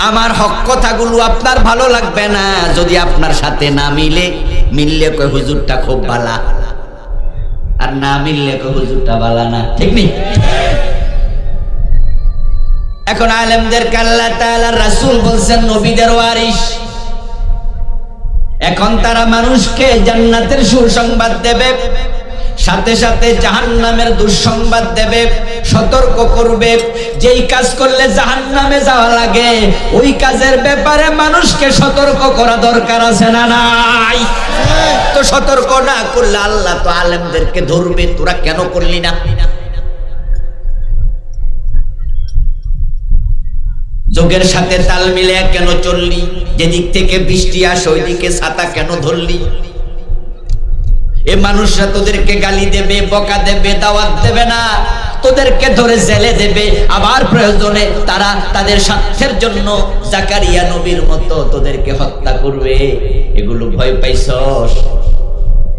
আমার হক কথাগুলো আপনার ভালো লাগবে না যদি আপনার সাথে না মিললে কয় হুজুরটা খুব ভালা, আর না মিললে কয় হুজুরটা ভালা না, ঠিক নেই? এখন আলেমদেরকে আল্লাহ তাআলার রাসূল বলছেন নবীদের ওয়ারিস। এখন তারা মানুষকে জান্নাতের সুসংবাদ দেবে, সাথে সাথে জাহান্নামের দুঃসংবাদ দেবে, সতর্ক করবে। যেই কাজ করলে জাহান্নামে যাওয়া লাগে ওই কাজের ব্যাপারে মানুষকে সতর্ক করা দরকার আছে না নাই? তো সতর্ক না করলে আল্লাহ তো আলেমদেরকে ধরবে, তোরা কেন করলি না? যোগের সাথে তাল মিলে কেন চললি? যেদিক থেকে বৃষ্টি আসে ওই দিকে ছাতা কেন ধরলি? এ মানুষরা তোদেরকে গালি দেবে, বকা দেবে, দাওয়াত দেবে না, তোদেরকে ধরে জেলে দেবে, আবার প্রয়োজনে তারা তাদের স্বার্থের জন্য জাকারিয়া নবীর মতো তোদেরকে হত্যা করবে। এগুলো ভয় পাইছস,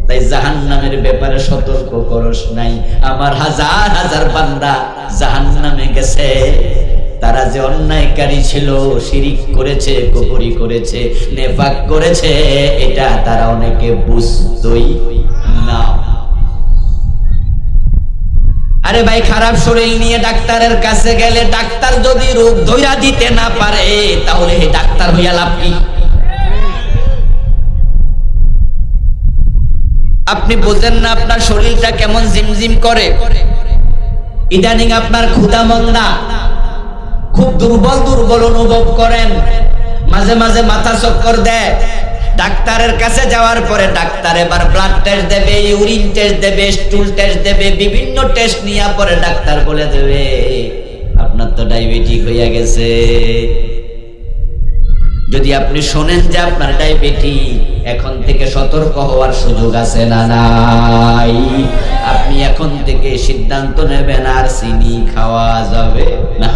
তাই জাহান্নামের ব্যাপারে সতর্ক করস নাই। আমার হাজার হাজার বান্দা জাহান্নামে গেছে, তারা যে অন্যায়কারী ছিল, শিরিক করেছে, কুফরি করেছে, নেফাক করেছে, এটা তারা অনেকে বুঝতোই না। আরে ভাই, খারাপ শরীর নিয়ে ডাক্তারের কাছে গেলে ডাক্তার যদি রোগ ধইরা দিতে না পারে তাহলে এই ডাক্তার হইয়া লাভ কি? আপনি বোঝেন না আপনার শরীরটা কেমন জিমজিম করে? ইদানিং আপনার ক্ষুধা মন্দা, খুব দুর্বল দুর্বল অনুভব করেন, মাঝে মাঝে মাথা চক্কর দেয়। ডাক্তারের কাছে যাওয়ার পরে ডাক্তার এবার ব্লাড টেস্ট দেবে, ইউরিন টেস্ট দেবে, স্টুল টেস্ট দেবে, বিভিন্ন টেস্ট নিয়ে পরে ডাক্তার বলে দেবে আপনার তো ডায়াবেটিস হয়ে গেছে। যদি আপনি শোনেন যে আপনার ডায়াবেটিস, এখন থেকে সতর্ক হওয়ার সুযোগ আছে না নাই? আপনি এখন থেকে সিদ্ধান্ত নেবেন আর চিনি খাওয়া যাবে না।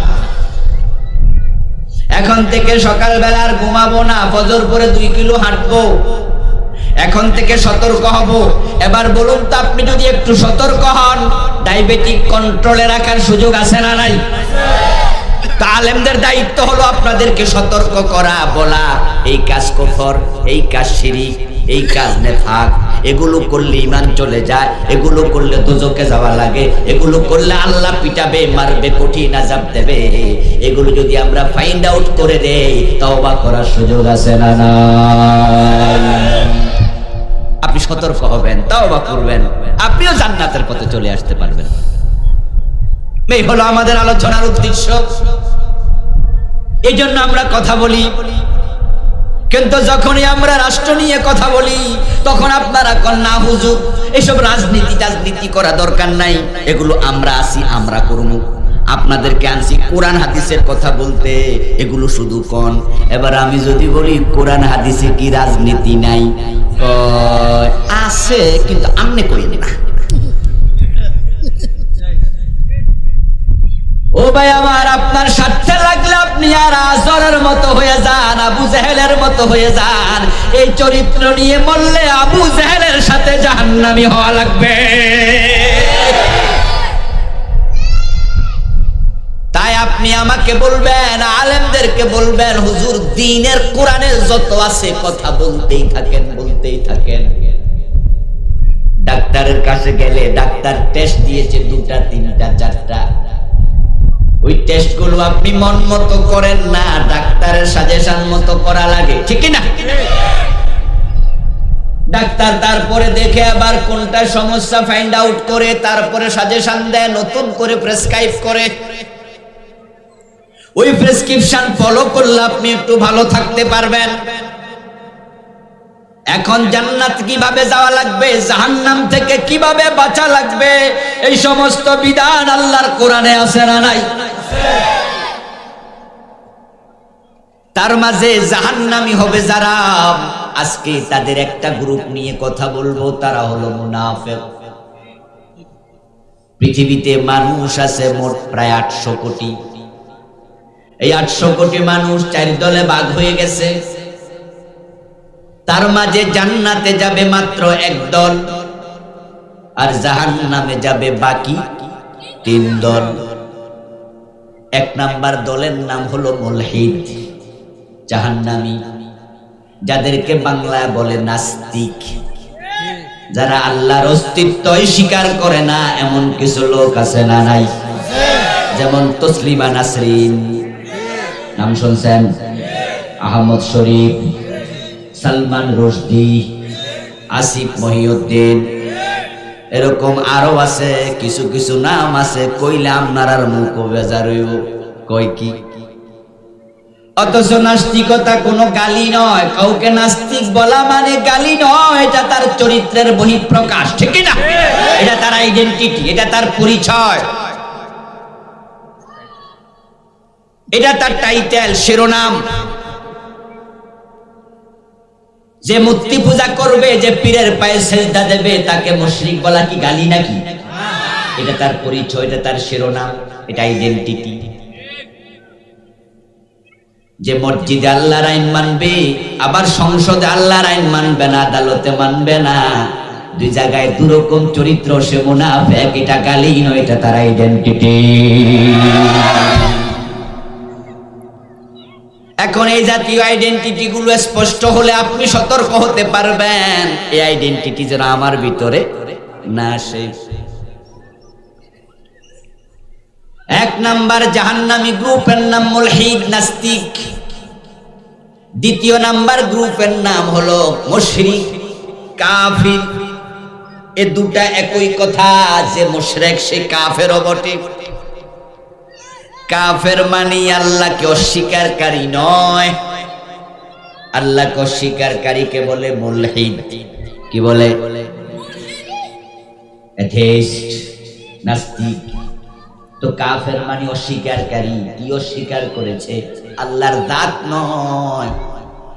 এখন থেকে সকালবেলা আর ঘুমাবো না, ফজর পরে 2 কিলো হাঁটবো, এখন থেকে সতর্ক হব। এবার বলুন তো, আপনি যদি একটু সতর্ক হন, ডায়াবেটিক কন্ট্রোলে রাখার সুযোগ আছে না নাই? তা আলেমদের দায়িত্ব হলো আপনাদেরকে সতর্ক করা, বলা এই কাজ কুফর, এই কাজ শিরিক, এই কাজ নেফাক, এগুলো করলে ঈমান চলে যায়, এগুলো করলে দোজখে যাওয়া লাগে, এগুলো করলে আল্লাহ পিটাবে, মারবে, কঠিন আযাব দেবে। এগুলো যদি আমরা ফাইন্ড আউট করে দেই, তওবা করার সুযোগ আছে না নাই? আপনি সতর্ক হবেন, তওবা করবেন, আপনিও জান্নাতের পথে চলে আসতে পারবেন। এই হলো আমাদের আলোচনার উদ্দেশ্য। এই জন্য আমরা কথা বলি, কিন্তু যখনই আমরা রাষ্ট্র নিয়ে কথা বলি তখন আপনারা কন না হুজুর এসব রাজনীতি করা দরকার নাই, এগুলো আমরা আসি, আমরা করব। আপনাদেরকে আনছি কোরআন হাদিসের কথা বলতে, এগুলো শুধু কোন। এবার আমি যদি বলি কোরআন হাদিসে কি রাজনীতি নাই? আছে, কিন্তু আমনে কইেন না। ও ভাই আমার, আপনার স্বার্থে লাগলে আপনি আর আজরের মতো হয়ে যান, আবু জেহেলের মতো হয়ে যান। এই চরিত্র নিয়ে মরলে আবু জেহেলের সাথে জাহান্নামী হওয়া লাগবে। তাই আপনি আমাকে বলবেন, আলেমদেরকে বলবেন, হুজুর দ্বীনের কোরআনের যত আছে কথা বলতেই থাকেন, বলতেই থাকেন। ডাক্তারের কাছে গেলে ডাক্তার টেস্ট দিয়েছে 2টা 3টা 4টা, ওই টেস্ট গুলো আপনি মন মতো করেন না, ডাক্তারের সাজেশন মতো করা লাগে, ঠিক না? ডাক্তার তারপরে দেখে আবার কোনটা সমস্যা ফাইন্ড আউট করে তারপরে সাজেশন দেয়, নতুন করে প্রেসক্রাইব করে। ওই প্রেসক্রিপশন ফলো করলে আপনি একটু ভালো থাকতে পারবেন। এখন জান্নাত কিভাবে যাওয়া লাগবে, জাহান্নাম থেকে কিভাবে বাঁচা লাগবে, এই সমস্ত বিধান আল্লাহর কোরআনে আছে না নাই? তার মাঝে জাহান্নামী হবে যারা, আজকে তাদের একটা গ্রুপ নিয়ে কথা বলবো, তারা হলো মুনাফিক। পৃথিবীতে মানুষ আছে মোট প্রায় 800 কোটি। এই 800 কোটি মানুষ 4 দলে ভাগ হয়ে গেছে। তার মাঝে জান্নাতে যাবে মাত্র 1 দল, আর জাহান্নামে যাবে বাকি 3 দল। 1 নাম্বার দলের নাম হলো মুলহিদ, জাহান্নামী, যাদেরকে বাংলায় বলে নাস্তিক, যারা আল্লাহর অস্তিত্বই স্বীকার করে না এমন কিছু লোক আছে না নাই? যেমন তসলিমা নাসরিন, নাম শুনছেন? আহমদ শরীফ, সালমান রুশদি, আসিফ মহিউদ্দিন, এরকম আরো আছে কিছু কিছু নাম আছে, কইলে আপনার মুখ বেজার হইব। কই কি? অথচ নাস্তিকতা কোনো গালি নয়, কাউকে নাস্তিক বলা মানে গালি নয়, এটা তার চরিত্রের বহিঃপ্রকাশ, ঠিক না? এটা তার আইডেন্টিটি, এটা তার পরিচয়, এটা তার টাইটেল, শিরোনাম। যে মূর্তি পূজা করবে, যে পীরের পায়ে সেজদা দেবে, তাকে মুশরিক বলা কি গালি নাকি? এটা তার পরিচয়, এটা তার শিরোনাম, এটা আইডেন্টিটি। যে মসজিদে আল্লাহর আইন মানবে, আবার সংসদে আল্লাহর আইন মানবে না, আদালতে মানবে না, দুই জায়গায় দুরকম চরিত্র, সে মুনাফিক। এটা গালি নয়, এটা তার আইডেন্টিটি। এখন এই জাতীয় আইডেন্টিটি গুলো স্পষ্ট হলে আপনি সতর্ক হতে পারবেন, এই আইডেন্টিটি যেন আমার ভিতরে না আসে। এক নাম্বার জাহান্নামী গ্রুপের নাম মুলহিদ, নাস্তিক। দ্বিতীয় নাম্বার গ্রুপের নাম হলো মুশরিক, কাফির। এ দুটা একই কথা, যে মুশরিক সে কাফেরও বটে। কাফের মানে আল্লাহকে অস্বীকারকারী নয়, আল্লাহকে অস্বীকারকারীকে বলে মুলহিদ। কি বলে? এথিস্ট, নাস্তিক। তো কাফের মানে অস্বীকারকারী। কি অস্বীকার করেছে? আল্লাহর জাত নয়।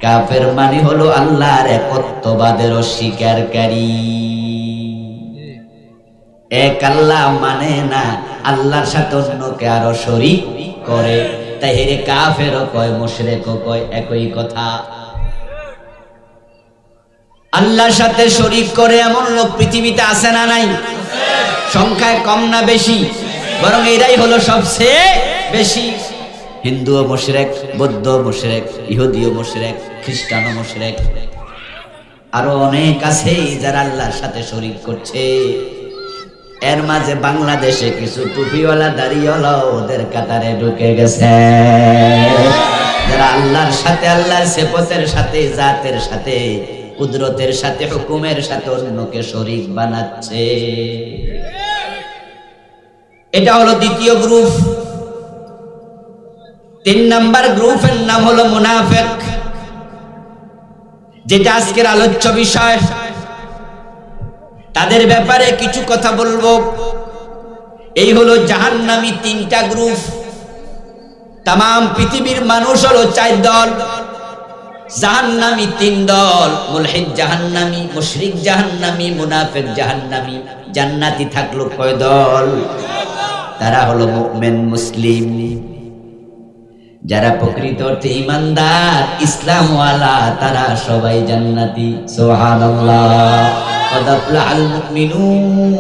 কাফের মানে হলো আল্লাহর একত্ববাদের অস্বীকারকারী। এক আল্লাহ মানে না, আল্লাহর সাথে অন্যকে আরো শরীক করে। তাই হেরে কাফেরও কয়, মুশরিকও কয়, একই কথা। আল্লাহর সাথে শরীক করে এমন লোক পৃথিবীতে আছে না নাই? সংখ্যায় কম না বেশি? বরং এরাই হলো সবচেয়ে বেশি। হিন্দুও মুশরিক, বৌদ্ধ মুশরিক, ইহুদিও মুশরিক, খ্রিস্টানও মুশরিক, আরো অনেক আছে যারা আল্লাহর সাথে শরীক করছে। এর মাঝে বাংলাদেশে কিছু টুপিওয়ালা দাড়িওয়ালা ওদের কাতারে ঢুকে গেছে, যারা আল্লাহর সাথে, আল্লাহর সিফাতের সাথে, জাতের সাথে, কুদরতের সাথে, হুকুমের সাথে অন্যকে শরীক বানাচ্ছে। এটা হলো দ্বিতীয় গ্রুপ। তিন নাম্বার গ্রুপের নাম হলো মুনাফিক, যেটা আজকের আলোচ্য বিষয়। তাদের ব্যাপারে কিছু কথা বলবো। এই হলো জাহান্নামী তিনটা গ্রুপ। তাম পৃথিবীর মানুষ হলো 4 দল, জাহান্নামী 3 দল। মুলহিদ জাহান্নামী, মুশরিক জাহান্নামী, মুনাফিক জাহান্নামী। জান্নাতি থাকলো কয় দল? তারা হলো মুমিন, মুসলিম, যারা প্রকৃত অর্থে ইমানদার, ইসলামওয়ালা, তারা সবাই জান্নাতি। সুবহানাল্লাহ। قد أفلح المؤمنون।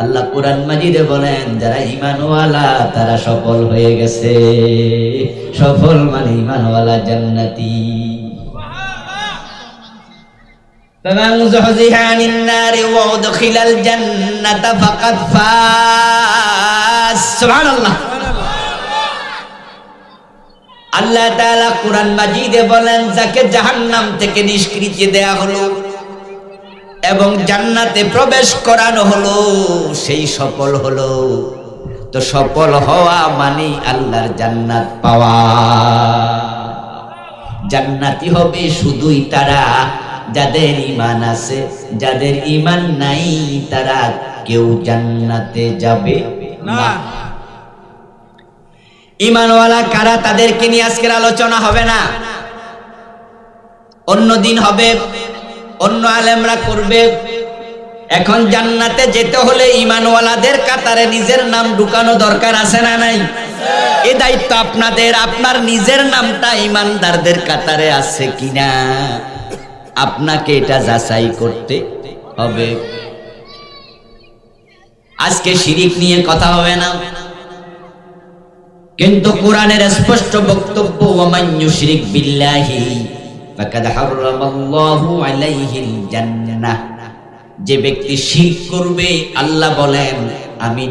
আল্লাহ কোরআন মাজিদে বলেন, যারা ঈমানওয়ালা তারা সফল হয়ে গেছে। সফল মানে ঈমানওয়ালা জান্নাতি। فمن زحزح عن النار وأدخل الجنة فقد فاز। সুবহানাল্লাহ। আল্লাহ তাআলা কোরআন মাজিদে বলেন, যাকে জাহান্নাম থেকে নিষ্কৃতি দেয়া হলো এবং জান্নাতে প্রবেশ করানো হলো, সেই সফল হলো। তো সফল হওয়া মানে আল্লাহর জান্নাত পাওয়া। জান্নাতি হবে শুধুই তারা যাদের ঈমান আছে, যাদের ঈমান নাই তারা কেউ জান্নাতে যাবে না। ঈমানওয়ালা কারা, তাদেরকে নিয়ে আজকের আলোচনা হবে না, অন্য দিন হবে, অন্য আলেমরা করবে। এখন জান্নাতে যেতে হলে ঈমানওয়ালাদের কাতারে নিজের নাম ঢুকানো দরকার আছে না নাই? এই দায়িত্ব আপনাদের। আপনার নিজের নামটা ঈমানদারদের কাতারে আছে কিনা আপনাকে এটা যাচাই করতে হবে। আজকে শিরিক নিয়ে কথা হবে না, কিন্তু কোরআনের স্পষ্ট বক্তব্য, ওয়ামান ইউশরিক বিল্লাহি ফাকাদ হারামাল্লাহু আলাইহিল জান্নাহ, যে ব্যক্তি শিরক করবে আল্লাহ বলেন আমি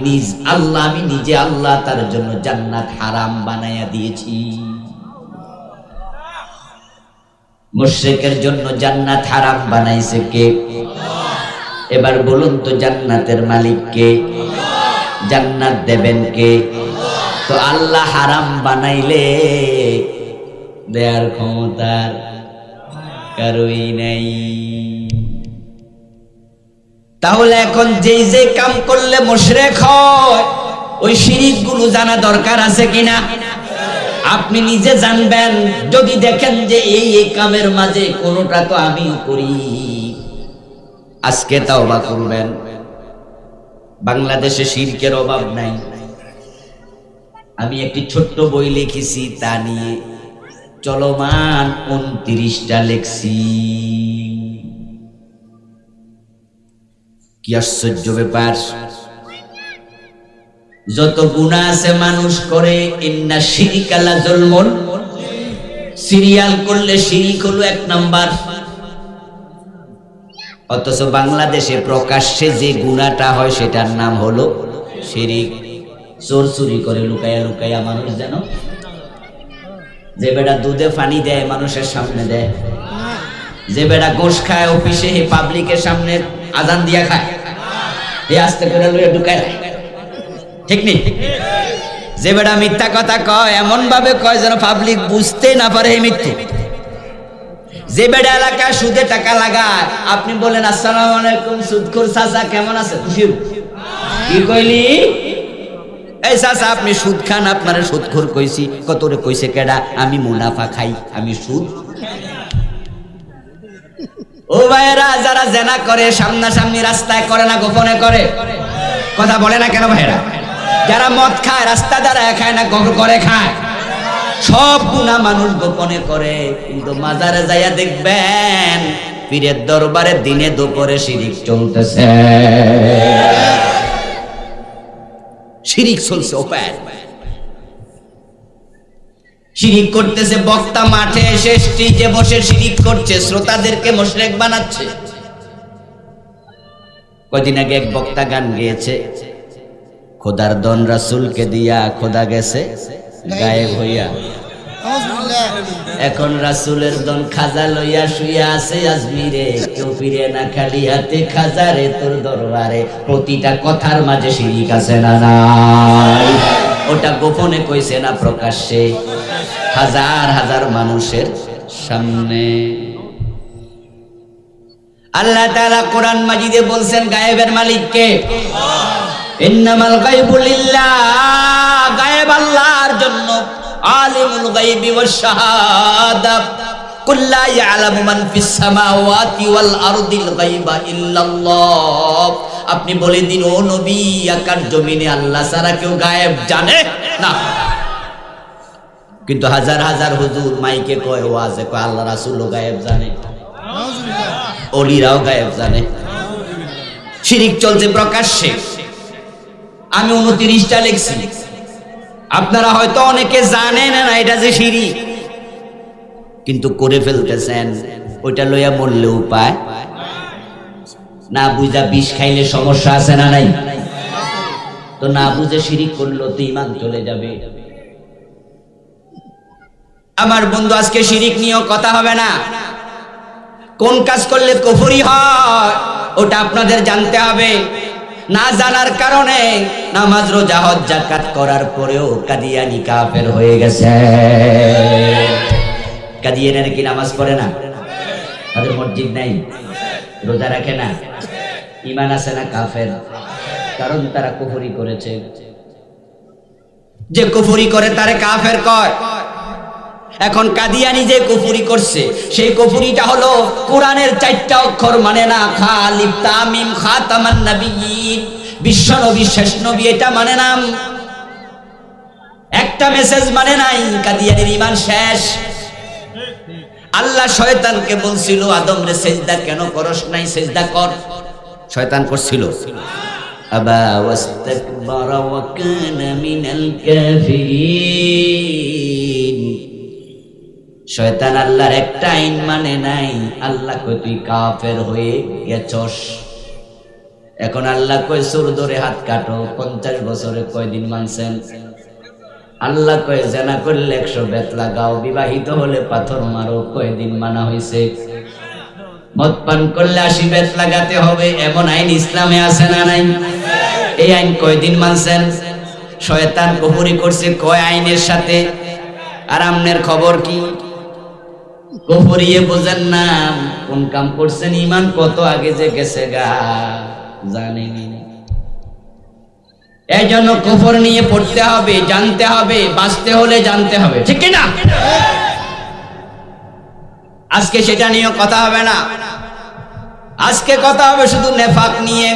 নিজে আল্লাহ তার জন্য জান্নাত হারাম বানায়া দিয়েছি। মুশরিকের জন্য জান্নাত হারাম বানাইছে কে? এবার বলুন তো জান্নাতের মালিক কে? জান্নাত দেবেন কে? তো আল্লাহ হারাম বানাইলে দেয়ার ক্ষমতার কারোই নাই। তাহলে এখন যে কাম করলে মুশরিক হয় ওই শিরিক গুলো জানা দরকার আছে কিনা? আপনি নিজে জানবেন। যদি দেখেন যে এই কামের মাঝে কোনোটা তো আমিও করি, আজকে তাওবা করবেন। বাংলাদেশে শিরকের অভাব নাই। আমি একটি ছোট্ট বই লিখেছি তা নিয়ে, চলমান 29টা লেখছি। কি আশ্চর্য ব্যাপার! যত গুনাহ আছে মানুষ করে, ইন্না শিরকা লা যুলমুন, সিরিয়াল করলে শিরিক হলো 1 নাম্বার। অথচ বাংলাদেশে প্রকাশ্যে যে গুনাহটা হয় সেটার নাম হলো শিরিক। চোর চুরি করে লুকায়া লুকায়া মানুষ, যেন যে বেটা দুধে পানি দেয় মানুষের সামনে দেয়, যে বেটা গোশ খায় অফিসে পাবলিকের সামনে আজান দিয়া খায়, এই আস্তে করে লুয়ে ঢুকায়, ঠিক নেই? যে বেটা মিথ্যা কথা কয় এমন ভাবে কয় যেন পাবলিক বুঝতে না পারে এই মৃত্যু। যে বেটা এলাকায় সুদে টাকা লাগায়, আপনি বলেন আসসালামু আলাইকুম সুদখোর চাচা কেমন আছে, খুশি কি কইলি? এই চাচা আপনি সুদ খান, আপনারে সুদখোর কইছি। কতরে কইছে কেডা? আমি মুনাফা খাই, আমি সুদ। ও ভাইরা, যারা জেনা করে সামনাসামনি রাস্তায় করে না গোপনে করে? কথা বলে না কেন ভাইরা? যারা মদ খায় রাস্তা দ্বারা খায় না করে খায়? সব গুনাহ মানুষ গোপনে করে, কিন্তু মাজারে যাইয়া দেখবেন পীরের দরবারে দিনে দুপুরে শিরিক চলতেছে, শিরিক চলছে। ওপার শিরিক করতেছে, বক্তা মাঠে এসে স্টেজে বসে শিরিক করছে, শ্রোতাদেরকে মুশরিক বানাচ্ছে। কদিন আগে এক বক্তা গান গেয়েছে, খোদার দন রাসূলকে দিয়া খোদা গেছে গায়েব হইয়া। এখন রাসূলের দন খাজা লইয়া শুইয়া আছে আজমিরে, কেউ ফিরে না খালি হাতে খাজারে তোর দরবারে। প্রতিটা কথার মাঝে শিরিক আছে না নাই? ওটা গোপনে কইছে না প্রকাশ্যে, হাজার হাজার মানুষের সামনে। আল্লাহ তাআলা কোরআন মাজিদে বলছেন গায়েবের মালিক কে? ইন্নামাল গায়বু লিল্লাহ, গায়েব আল্লাহর জন্য। আলিমুল গায়বি ওয়াশ শাহাদা, কুল লা ইয়ালামু মান ফিস সামাওয়াতি ওয়াল আরদিল গায়বা ইল্লাল্লাহ। আপনি বলে দিন ও নবী, আকাশ জমিনে আল্লাহ ছাড়া কেউ গায়েব জানে না। কিন্তু হাজার হাজার হুজুর মাইকে কয়, ওয়াজে কয় আল্লাহ রাসূলও গায়েব জানে, ওলিরাও গায়েব জানে। শিরিক চলছে প্রকাশ্যে। আমি 29টা লিখছি, আপনারা হয়তো অনেকে জানেন না এটা যে শিরিক, কিন্তু করে ফেলতেছেন। ওইটা লইয়া মরলে উপায় না, বুঝা বিষ খাইলে সমস্যা আছে না নাই? তো না বুঝে শিরিক করলো তো ঈমান চলে যাবে। আমার বন্ধু, আজকে শিরিক নিয়েও কথা হবে না। কোন কাজ করলে কুফরি হয় ওটা আপনাদের জানতে হবে। না জানার কারণে নামাজ রোজা হজ যাকাত করার পরেও কাদিয়ানি কাফের হয়ে গেছে। কাদিয়ানিরা কি নামাজ পড়ে না? তাদের মসজিদ নাই, রোজা রাখে না, ঈমান আছে না? কাফের। কারণ তারা কুফরি করেছে। যে কুফরি করে তারে কাফের কয়। এখন কাদিয়ানি যে কুফরি করছে সেই কুফরিটা হলো কোরআনের 4টা অক্ষর মানে না, খালিফ তামিম খাতামান নবিয়্যিন, বিশ্ব নবী শেষ নবী, এটা মানে না। একটা মেসেজ মানে নাই, কাদিয়ানির ঈমান শেষ। আল্লাহ শয়তানকে বলছিল আদম রে সেজদা কেন করস নাই, সেজদা কর। শয়তান করছিল, আবা ওয়াস্তাকবারা ওয়া কানা মিনাল কাফিরিন। শয়তান আল্লাহর একটা আইন মানে নাই, আল্লাহ কই তুই কাফের হয়ে গেছস। এখন আল্লাহ কই সুর ধরে হাত কাটো। 50 বছরে কয়দিন মানছেন? আল্লাহ কয় জানা করলে 100 বেত লাগাও, বিবাহিত হলে পাথর মারো, কয়দিন মানা হয়েছে? মদ পান করলে 80 বেত লাগাতে হবে, এমন আইন ইসলামে আছে না নাই? এই আইন কয়দিন মানছেন? শয়তান কুফরি করছে কয় আইনের সাথে, আর আমনের খবর কি? কুফরিয়ে বোঝেন না কোন কাম করছেন, ইমান কত আগে যে গেছে গা জানেনি। এই জন্য কুফর নিয়ে পড়তে হবে, জানতে হবে, বাঁচতে হলে জানতে হবে, ঠিক কিনা? আজকে সেটা নিয়ে কথা হবে না, আজকে কথা হবে শুধু নেফাক নিয়ে।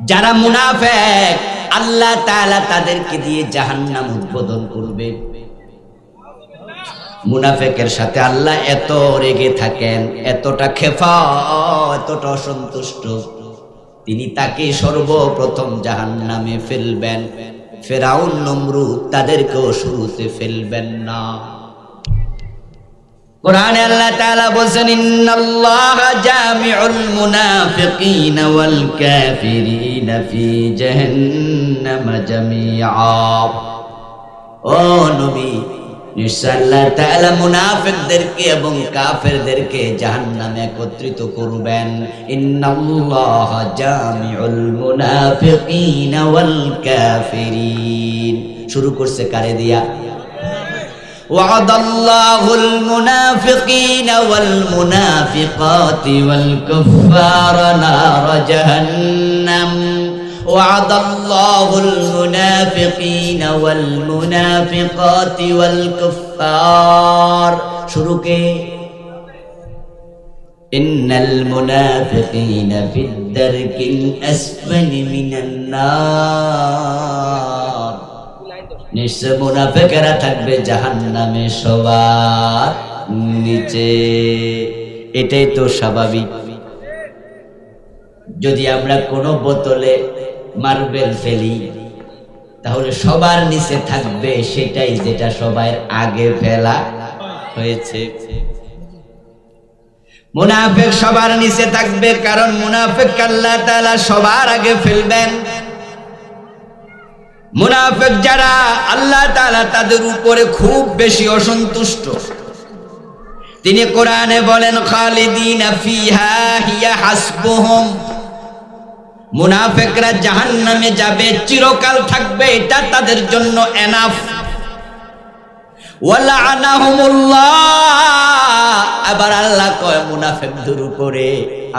যারা মুনাফিক আল্লাহ তাআলা তাদেরকে দিয়ে জাহান্নাম উদ্বোধন করবে। মুনাফিকের সাথে আল্লাহ এত রেগে থাকেন, এতটা খেফা, এতটা অসন্তুষ্ট, তিনি তাকে সর্বপ্রথম জাহান্নামে ফেলবেন। ফিরআউন নমরুদ তাদেরকেও শুরুতে ফেলবেন না। কোরআনে আল্লাহ তাআলা বলেন ইন্নাল্লাহা জামিউল মুনাফিকিনা ওয়াল কাফিরিনা ফি জাহান্নাম জামিআ। ও নবী, নিশ্চয় আল্লাহ তাআলা মুনাফিকদেরকে এবং কাফেরদেরকে জাহান্নামে একত্রিত করবেন। ইন্নাল্লাহা জামিউল মুনাফিকিনা ওয়াল কাফিরিন। শুরু করছে কারে দিয়া? ওয়াদাল্লাহুল মুনাফিকিনা ওয়াল মুনাফিকাতি ওয়াল কুফারা নার জাহান্নাম। وعد الله المنافقين والمنافقات والكفار شروع کے ان المنافقين في الدرك الاسفل من النار নিশ্চয় মুনাফিকরা থাকবে জাহান্নামে সবার নিচে। এটাই তো স্বাভাবিক। যদি আমরা কোনো বোতলে মার্বেল ফেলি তাহলে সবার নিচে থাকবে সেটাই যেটা সবার আগে ফেলা হয়েছে। মুনাফিক সবার নিচে থাকবে, কারণ মুনাফিক আল্লাহ তাআলা সবার আগে ফেলবেন। মুনাফিক যারা আল্লাহ তাআলা তাদের উপরে খুব বেশি অসন্তুষ্ট। তিনি কোরআনে বলেন খালিদিনা ফিহা হিয়া হাসবুহুম। মুনাফিকরা জাহান্নামে যাবে, চিরকাল থাকবে, এটা তাদের জন্য এনাফ। ওয়ালাআনাহুমুল্লাহ। আবার আল্লাহ কয় মুনাফিকদের উপরে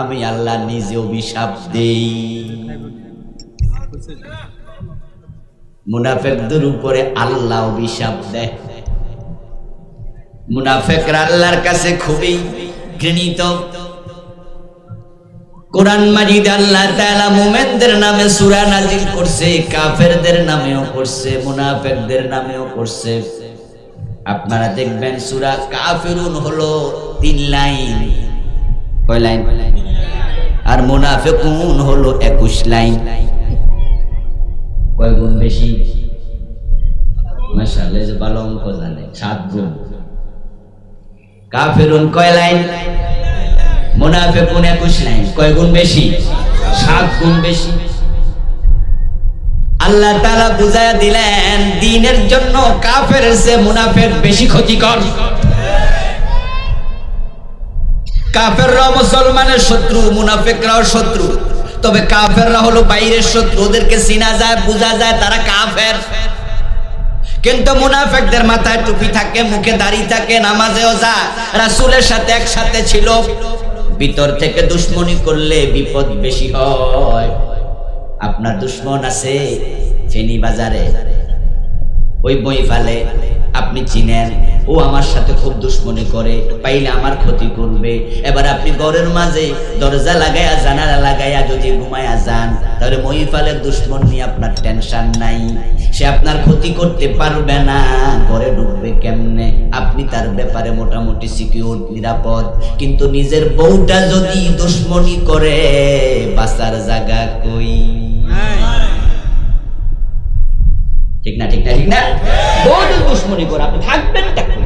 আমি আল্লাহ নিজে অভিশাপ দেই। মুনাফিকদের উপরে আল্লাহ অভিশাপ দেয়। মুনাফিকরা আল্লাহর কাছে খুবই ঘৃণিত। কোরআন মাজিদ আল্লাহ তাআলা মুমিনদের নামে সূরা নাজিল করছে, কাফেরদের নামেও করছে, মুনাফিকদের নামেও করছে। আপনারা দেখবেন সূরা কাফিরুন হলো 3 লাইন, কয় লাইন? আর মুনাফিকুন হলো 21 লাইন। কয় গুণ বেশি? মাশাআল্লাহ, যে ভালো অঙ্ক জানে, 7 গুণ। কাফিরুন কয় লাইন? মুনাফিকুন 21 লাইন। কয় গুণ বেশি? 7 গুণ বেশি। আল্লাহ তাআলা বুঝায়া দিলেন দ্বীনের জন্য কাফেরের চেয়ে মুনাফিক বেশি ক্ষতিকর। কাফেররা মুসলমানের শত্রু, মুনাফিকরাও শত্রু। তবে কাফেররা হলো বাইরের শত্রু, ওদেরকে চিনা যায়, বোঝা যায় তারা কাফের। কিন্তু মুনাফিকদের মাথায় টুপি থাকে, মুখে দাড়ি থাকে, নামাজেও যায়, রাসূলের সাথে একসাথে ছিল। ভিতর থেকে দুশমনি করলে বিপদ বেশি হয়। আপনার দুশমন আছে ফেনী বাজারে, ওই বই ফালে, আপনি চিনেন, ও আমার সাথে খুব দুশমনি করে, পাইলে আমার ক্ষতি করবে। এবার আপনি ঘরের মাঝে দরজা লাগাইয়া জানালা লাগাইয়া যদি ঘুমাইয়া যান, তাহলে মহিফালের দুশমন নিয়ে আপনার টেনশন নাই, সে আপনার ক্ষতি করতে পারবে না। ঘরে ঢুকবে কেমনে? আপনি আপনি তার ব্যাপারে মোটামুটি সিকিউর, নিরাপদ। কিন্তু নিজের বউটা যদি দুশ্মনী করে, বাঁচার জায়গা কই? ঠিক না, ঠিক না, ঠিক না? বউ যদি দুশ্মনী করে, আপনি থাকবেন টা কই?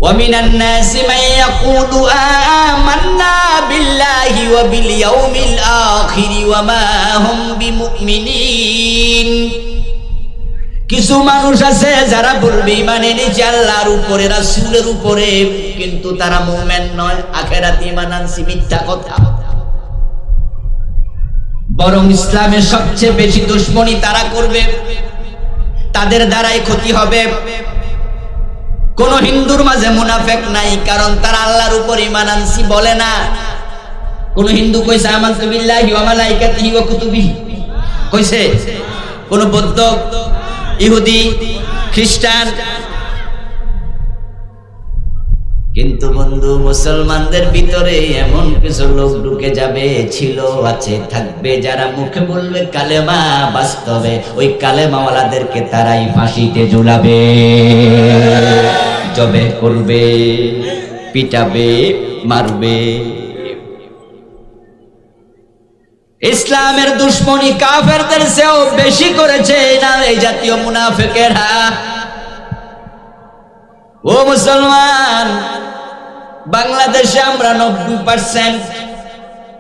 ومن الناس من يقول آمنا بالله وباليوم الآخر وما هم بمؤمنين। কিছু মানুষ আছে যারা বলবে ঈমান এনেছি আল্লাহর উপরে, রাসূলের উপরে, কিন্তু তারা মুমিন নয়, আখিরাতে ঈমান আনছে, মিথ্যা কথা। বরং ইসলামের সবচেয়ে বেশি দুশমনী তারা করবে, তাদের দ্বারাই ক্ষতি হবে। কোন হিন্দুর মাঝে মুনাফিক নাই, কারণ তারা আল্লাহর উপর ঈমান আনছি বলে না। কোন হিন্দু কইছে আমানতু বিল্লাহি ওয়া মালাইকাতিহি ওয়া কুতুবিহি? কইছে? কোন বৌদ্ধ, ইহুদি, খ্রিস্টান? কিন্তু বন্ধু, মুসলমানদের ভিতরে এমন কিছু লোক ঢুকে যাবে, ছিল, আছে, থাকবে, যারা মুখে বলবে কালেমা, বাস্তবে ওই কালেমাওয়ালাদেরকে তারাই ফাঁসিতে ঝুলাবে, জবে করবে, পিটাবে, মারবে। ইসলামের দুশমনী কাফেরদের চেয়েও বেশি করেছে না এই জাতীয় মুনাফিকেরা। ও মুসলমান, বাংলাদেশে আমরা 90%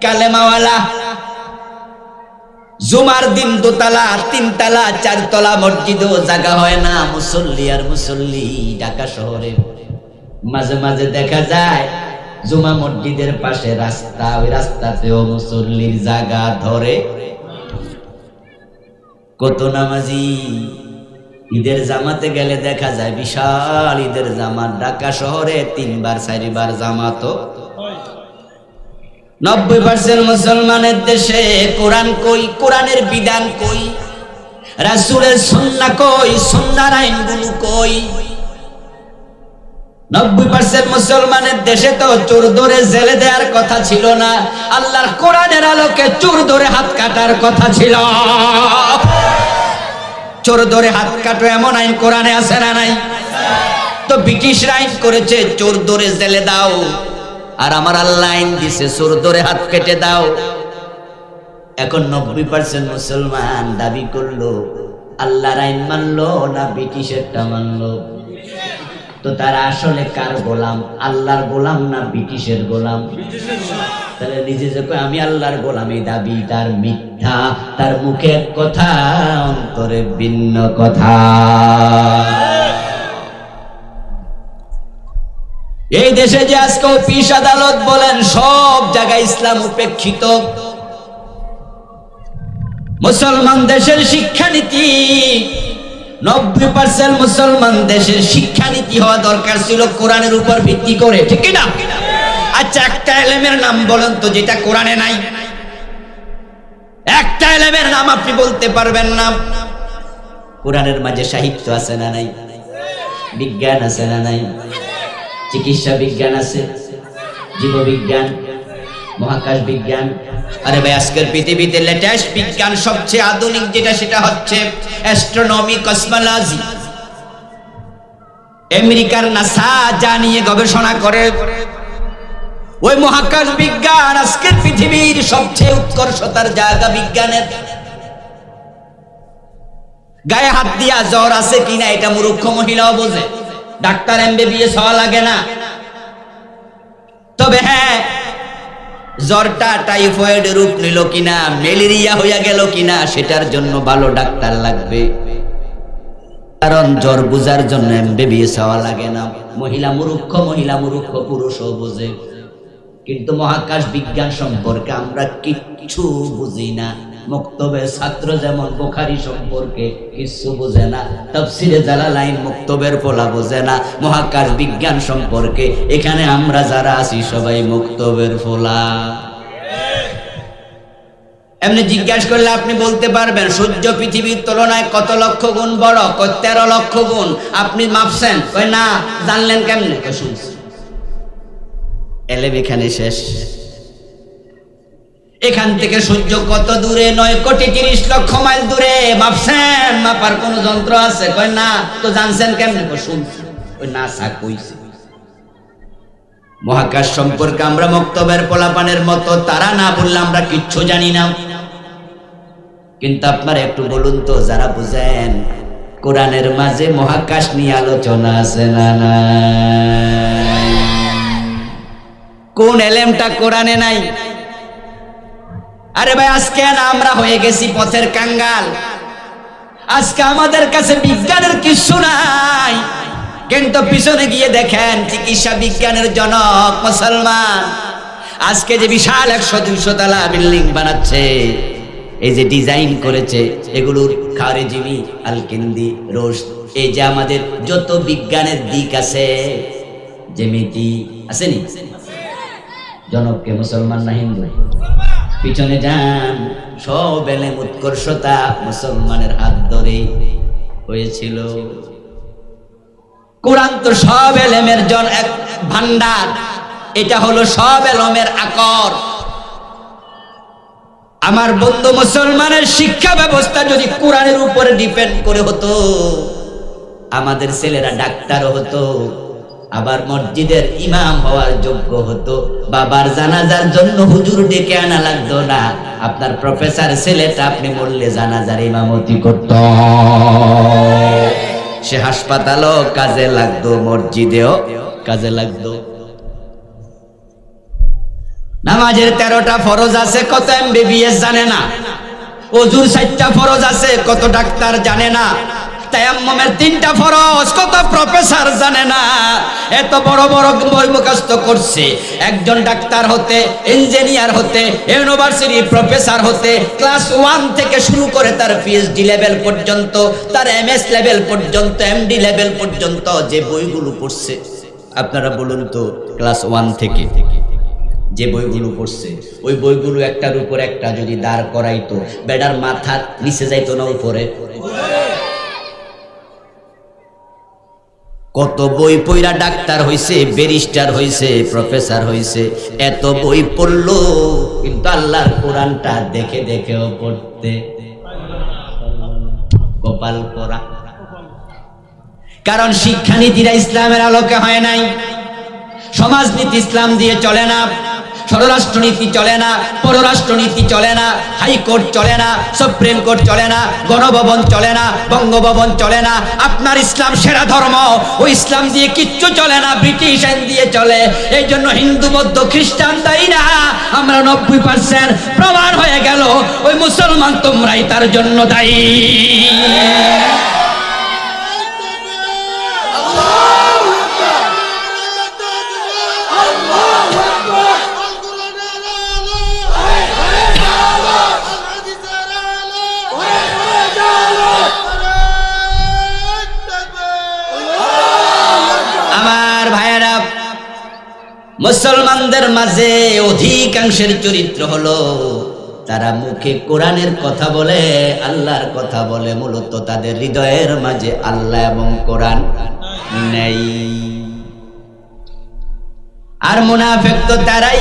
কালেমাওয়ালা। জুমার দিন দোতলা, তিনতলা, চারতলা মসজিদও জায়গা হয় না মুসল্লি আর মুসল্লি। ঢাকা শহরে মাঝে মাঝে দেখা যায় জুমা মসজিদের পাশে রাস্তা, ওই রাস্তাতেও মুসল্লির জায়গা ধরে। কত নামাজি ঈদের জামাতে গেলে দেখা যায় বিশাল ঈদের জামাত। ঢাকা শহরে 3বার 4বার জামাত। 90% মুসলমানের দেশে কোরআন কই, কোরআনের বিধান কই, রাসূলের সুন্নাহ কই, সুন্নাহর আইনগুলো কই। 90% মুসলমানের দেশে তো চোর ধরে জেলে দেওয়ার কথা ছিল না, আল্লাহর কোরআনের আলোকে চোর ধরে হাত কাটার কথা ছিল। চোর ধরে হাত কাটো এমন আইন কোরআনে আছে না নাই? তো ব্রিটিশরা আইন করেছে চোর ধরে জেলে দাও, আর আমার আল্লাহ আইন দিছে চোর ধরে হাত কেটে দাও। এখন 90% মুসলমান দাবি করলো আল্লাহর আইন মানলো না ব্রিটিশেরটা মানলো? তো তারা আসলে কার গোলাম? আল্লাহর গোলাম না ব্রিটিশের গোলাম? তাহলে নিজে যে আমি আল্লাহর গোলাম, এই দাবি তার মিথ্যা। তার মুখে এক কথা, অন্তরে ভিন্ন কথা। এই দেশে যে আজকে অফিস আদালত বলেন, সব জায়গায় ইসলাম উপেক্ষিত। মুসলমান দেশের শিক্ষানীতি, 90% মুসলমান দেশের শিক্ষানীতি হওয়া দরকার ছিল কোরআনের উপর ভিত্তি করে, ঠিক কি না? আচ্ছা, একটা এলেমের নাম বলেন তো যেটা কোরআনে নাই। একটা এলেমের নাম আপনি বলতে পারবেন না। কোরআনের মাঝে সাহিত্য আছে না নাই? বিজ্ঞান আছে না নাই? চিকিৎসা বিজ্ঞান আছে, জীববিজ্ঞান, মহাকাশ বিজ্ঞান। আরে ভাই, আজকের পৃথিবীতে লেটেস্ট বিজ্ঞান, সবচেয়ে আধুনিক যেটা, সেটা হচ্ছে অ্যাস্ট্রোনমি, কসমোলজি। আমেরিকার নাসা যা নিয়ে গবেষণা করে, ওই মহাকাশ বিজ্ঞান আজকের পৃথিবীর সবচেয়ে উৎকর্ষতার জায়গা বিজ্ঞানের। গায়ে হাত দিয়া জ্বর আছে কিনা এটা মূর্খ মহিলাও বোঝে, ডাক্তার MBBS হওয়া লাগে না। তবে হ্যাঁ, জ্বরটা টাইফয়েড রূপ নিল কিনা, ম্যালেরিয়া হইয়া গেল কিনা, সেটার জন্য ভালো ডাক্তার লাগবে। কারণ জ্বর বুঝার জন্য MBBS হওয়া লাগে না। মহিলা মূর্খ, মহিলা মূর্খ, পুরুষও বোঝে। কিন্তু মহাকাশ বিজ্ঞান সম্পর্কে আমরা কিচ্ছু বুঝি না। মক্তবের ছাত্র যেমন বুখারী সম্পর্কে কিছু বোঝে না, তাফসীরে জালালাইন মক্তবের পোলা বোঝে না। মহাকাশ বিজ্ঞান সম্পর্কে এখানে আমরা যারা আছি সবাই মক্তবের পোলা। এমনি জিজ্ঞাসা করলে আপনি বলতে পারবেন সূর্য পৃথিবীর তুলনায় কত লক্ষ গুণ বড়? 13 লক্ষ গুণ। আপনি মাপছেন? কই না। জানলেন কেমনে? শুনছি। এলেম এখানে শেষ। এখান থেকে সূর্য কত দূরে? 9,30,00,000 মাইল দূরে। মাপছেন? মাপার কোন যন্ত্র আছে? কই না। তো জানছেন কেমনে? শুনছি, ওই নাসা কইছে। মহাকাশ সম্পর্কে আমরা মক্তবের পোলাপানের মতো তারা না বললে আমরা কিচ্ছু জানি না। কিন্তু আপনারা একটু বলুন তো, যারা বুঝেন কোরআনের মাঝে মহাকাশ নিয়ে আলোচনা আছে না নাই? কোন এলেমটা কোরআনে নাই? আরে ভাই, আজকে না আমরা হয়ে গেছি পথের কাঙ্গাল। আজকে আমাদের কাছে বিজ্ঞানের কিছু নাই, কিন্তু পিছনে গিয়ে দেখেন চিকিৎসা বিজ্ঞানের জনক মুসলমান আজকে যে বিশাল 100-200 তলা বিল্ডিং বানাচ্ছে, এই যে ডিজাইন করেছে, এগুলোর খারেজিমি, আলকিন্দি, রোশ, এই যে আমাদের যত বিজ্ঞানের দিক আছে, জ্যামিতি আসেনি? জনককে মুসলমান না হিন্দু? পিছনে যান, সব এলেম উৎকর্ষতা মুসলমানের হাত ধরে হয়েছিল। কোরআন তো সব এলেমের এক ভান্ডার, এটা হলো সব এলেমের আকর। আমার বন্ধু, মুসলমানের শিক্ষা ব্যবস্থা যদি কোরআনের উপরে ডিপেন্ড করে হতো, আমাদের ছেলেরা ডাক্তারও হতো, আবার মসজিদের ইমাম হওয়ার যোগ্য হতো, বাবার জানাজার জন্য হুজুর ডেকে আনা লাগতো না, আপনার প্রফেসর ছেলেটা আপনি বললে জানাজার ইমামতি করত, সে হাসপাতালও কাজে লাগতো, মসজিদেও কাজে লাগতো। নামাজের 13টা ফরজ আছে, কত MBBS জানে না। ওযুর 4টা ফরজ আছে, কত ডাক্তার জানে না। তায়াম্মুমের 3টা ফরজ, কত প্রফেসর জানে না। এত বড় বড় বই মুখস্থ করছে, একজন ডাক্তার হতে, ইঞ্জিনিয়ার হতে, ইউনিভার্সিটি প্রফেসর হতে, ক্লাস 1 থেকে শুরু করে তার PhD লেভেল পর্যন্ত, তার MS লেভেল পর্যন্ত, MD লেভেল পর্যন্ত যে বইগুলো পড়ছে, আপনারা বলুন তো, ক্লাস 1 থেকে যে বইগুলো পড়ছে, ওই বইগুলো একটার উপর একটা যদি দাঁড় করাইতো, বেডার মাথার নিচে যাইতো না উপরে? কত বই পড়া ডাক্তার হইছে, ব্যারিস্টার হইছে, প্রফেসর হইছে, এত বই পড়লো, কিন্তু আল্লাহর কোরআনটা দেখে দেখেও পড়তে কপাল পোড়া। কারণ শিক্ষানীতিরা ইসলামের আলোকে হয় নাই, সমাজনীতি ইসলাম দিয়ে চলে না, স্বরাষ্ট্রনীতি চলে না, পররাষ্ট্রনীতি চলে না, হাইকোর্ট চলে না, সুপ্রিম কোর্ট চলে না, গণভবন চলে না, বঙ্গভবন চলে না। আপনার ইসলাম সেরা ধর্ম, ওই ইসলাম দিয়ে কিচ্ছু চলে না, ব্রিটিশ আইন দিয়ে চলে। এই জন্য হিন্দু, বৌদ্ধ, খ্রিস্টান দায়ী না, আমরা 90% প্রমাণ হয়ে গেল ওই মুসলমান, তোমরাই তার জন্য দায়ী। মুসলমানদের মাঝে অধিকাংশের চরিত্র হলো তারা মুখে কোরআনের কথা বলে, আল্লাহর কথা বলে, মূলত তাদের হৃদয়ের মাঝে আল্লাহ এবং কোরআন নেই। আর মুনাফিক তো তারাই,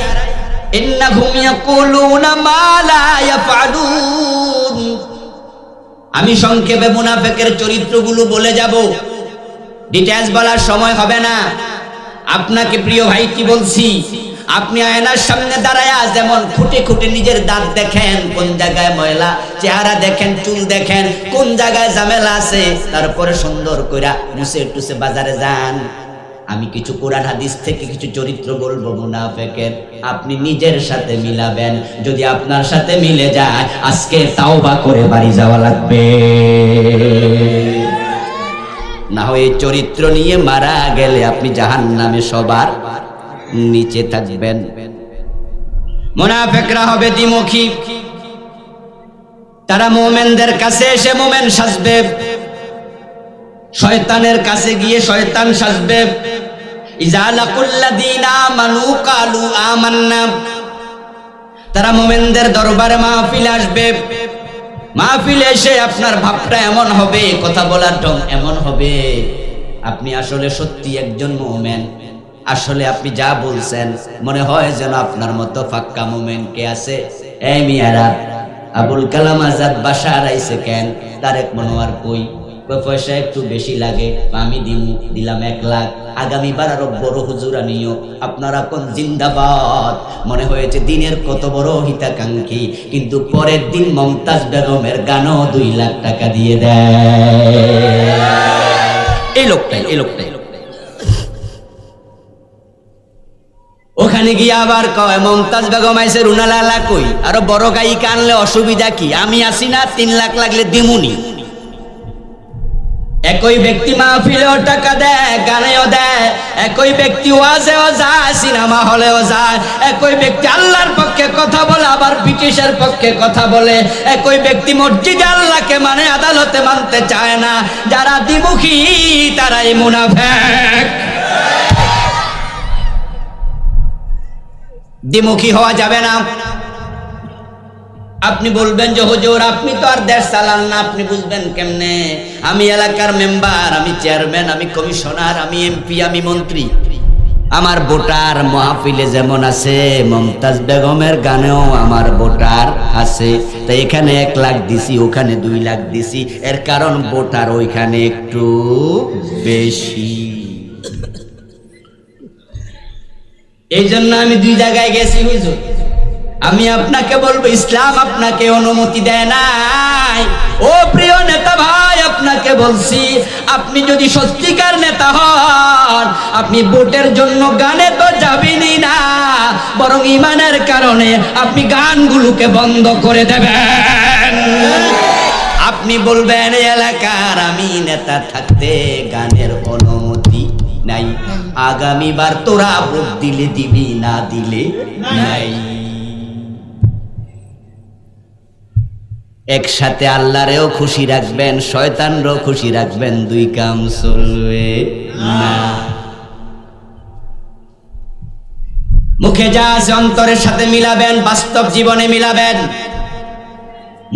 ইন্নাহুম ইয়াকুলুনা মা লা ইয়াফআলুন। আমি সংক্ষেপে মুনাফিকের চরিত্রগুলো বলে যাব, ডিটেইলস বলার সময় হবে না। আপনাকে প্রিয় ভাই কি বলছি, আপনি আয়নার সামনে দাঁড়ায়া যেমন খুঁটে খুঁটে নিজের দাঁত দেখেন, কোন জায়গায় ময়লা, চেহারা দেখেন, চুল দেখেন, কোন জায়গায় ঝামেলা আছে, তারপরে সুন্দর কইরা মুছে টুছে বাজারে যান। আমি কিছু কোরআন হাদিস থেকে কিছু চরিত্র বলবো মুনাফিকের, আপনি নিজের সাথে মিলাবেন। যদি আপনার সাথে মিলে যায়, আজকে তাওবা করে বাড়ি যাওয়া লাগবে, না হয় চরিত্র নিয়ে মারা গেলে আপনি জাহান্নামে সবার নিচে থাকবেন। মুনাফিকরা হবে দ্বিমুখী, তারা মুমিনদের কাছে এসে মুমিন সাজবে, শয়তানের কাছে গিয়ে শয়তান সাজবে। ইযা লাকুল্লাযীনা আমানু ক্বালু আমান্না, তারা মুমিনদের দরবারে মাহফিলে আসবে, মাহফিলে এসে আপনার ভাবটা এমন হবে, কথা বলার ঢং এমন হবে, আপনি আসলে সত্যি একজন মুমিন। আসলে আপনি যা বলছেন মনে হয় যেন আপনার মতো ফাক্কা মুমিন কে আছে, এই মিয়ারা আবুল কালাম আজাদ বাসার আইছে কেন? তারেক মনোয়ার কই? পয়সা একটু বেশি লাগে, আমি দিলাম 1 লাখ। আগামীবার আরো বড় হুজুর আনিও। আপনারা কোন জিন্দাবাদ। মনে হয়েছে দিনের কত বড় হিতাকাঙ্ক্ষী, কিন্তু পরের দিন মমতাজ বেগমের গানও 2 লাখ টাকা দিয়ে দেয়। এই লোকটাই ওখানে গিয়ে আবার কয় মমতাজ বেগম আইসে, রুনালালা কই? আরো বড় গায়িকা আনলে অসুবিধা কি? আমি আসি না, 3 লাখ লাগলে দিমুনি। একই ব্যক্তি মাহফিলেও টাকা দেয়, গানেও দেয়। একই ব্যক্তি ওয়াজেও যায়, সিনেমা হলেও যায়। একই ব্যক্তি আল্লাহর পক্ষে কথা বলে, আবার ব্রিটিশের পক্ষে কথা বলে। একই ব্যক্তি মসজিদে আল্লাহকে মানে, আদালতে মানতে চায় না। যারা দ্বিমুখী তারাই মুনাফিক। দ্বিমুখী হওয়া যাবে না। আপনি বলবেন যে হুজুর আপনি তো আর দেশ চালান না, আপনি বুঝবেন কেমনে? আমি এলাকার মেম্বার, আমি চেয়ারম্যান, আমি কমিশনার, আমি এমপি, আমি মন্ত্রী। আমার ভোটার মাহফিলে যেমন আছে, মমতাজ বেগমের গানেও আমার ভোটার আছে। তাই এখানে 1 লাখ দিছি, ওখানে 2 লাখ দিছি। এর কারণ ভোটার ওইখানে একটু বেশি। এই জন্য আমি 2 জায়গায় গেছি হুজুর। আমি আপনাকে বলবো, ইসলাম আপনাকে অনুমতি দেয় নাই। ও প্রিয় নেতা ভাই, আপনাকে বলছি, আপনি যদি সত্যিকার নেতা হন, আপনি ভোটের জন্য গানে তো যাবেনই না, বরং ইমানের কারণে আপনি গানগুলোকে বন্ধ করে দেবেন। আপনি বলবেন এলাকার আমি নেতা থাকতে গানের অনুমতি নাই, আগামীবার তোরা ভোট দিলে দিবি, না দিলে নাই। একসাথে আল্লাহরেও খুশি রাখবেন, শয়তানরেও খুশি রাখবেন, 2 কাম চলবে না। মুখে যা আছে অন্তরের সাথে মিলাবেন, বাস্তব জীবনে মিলাবেন।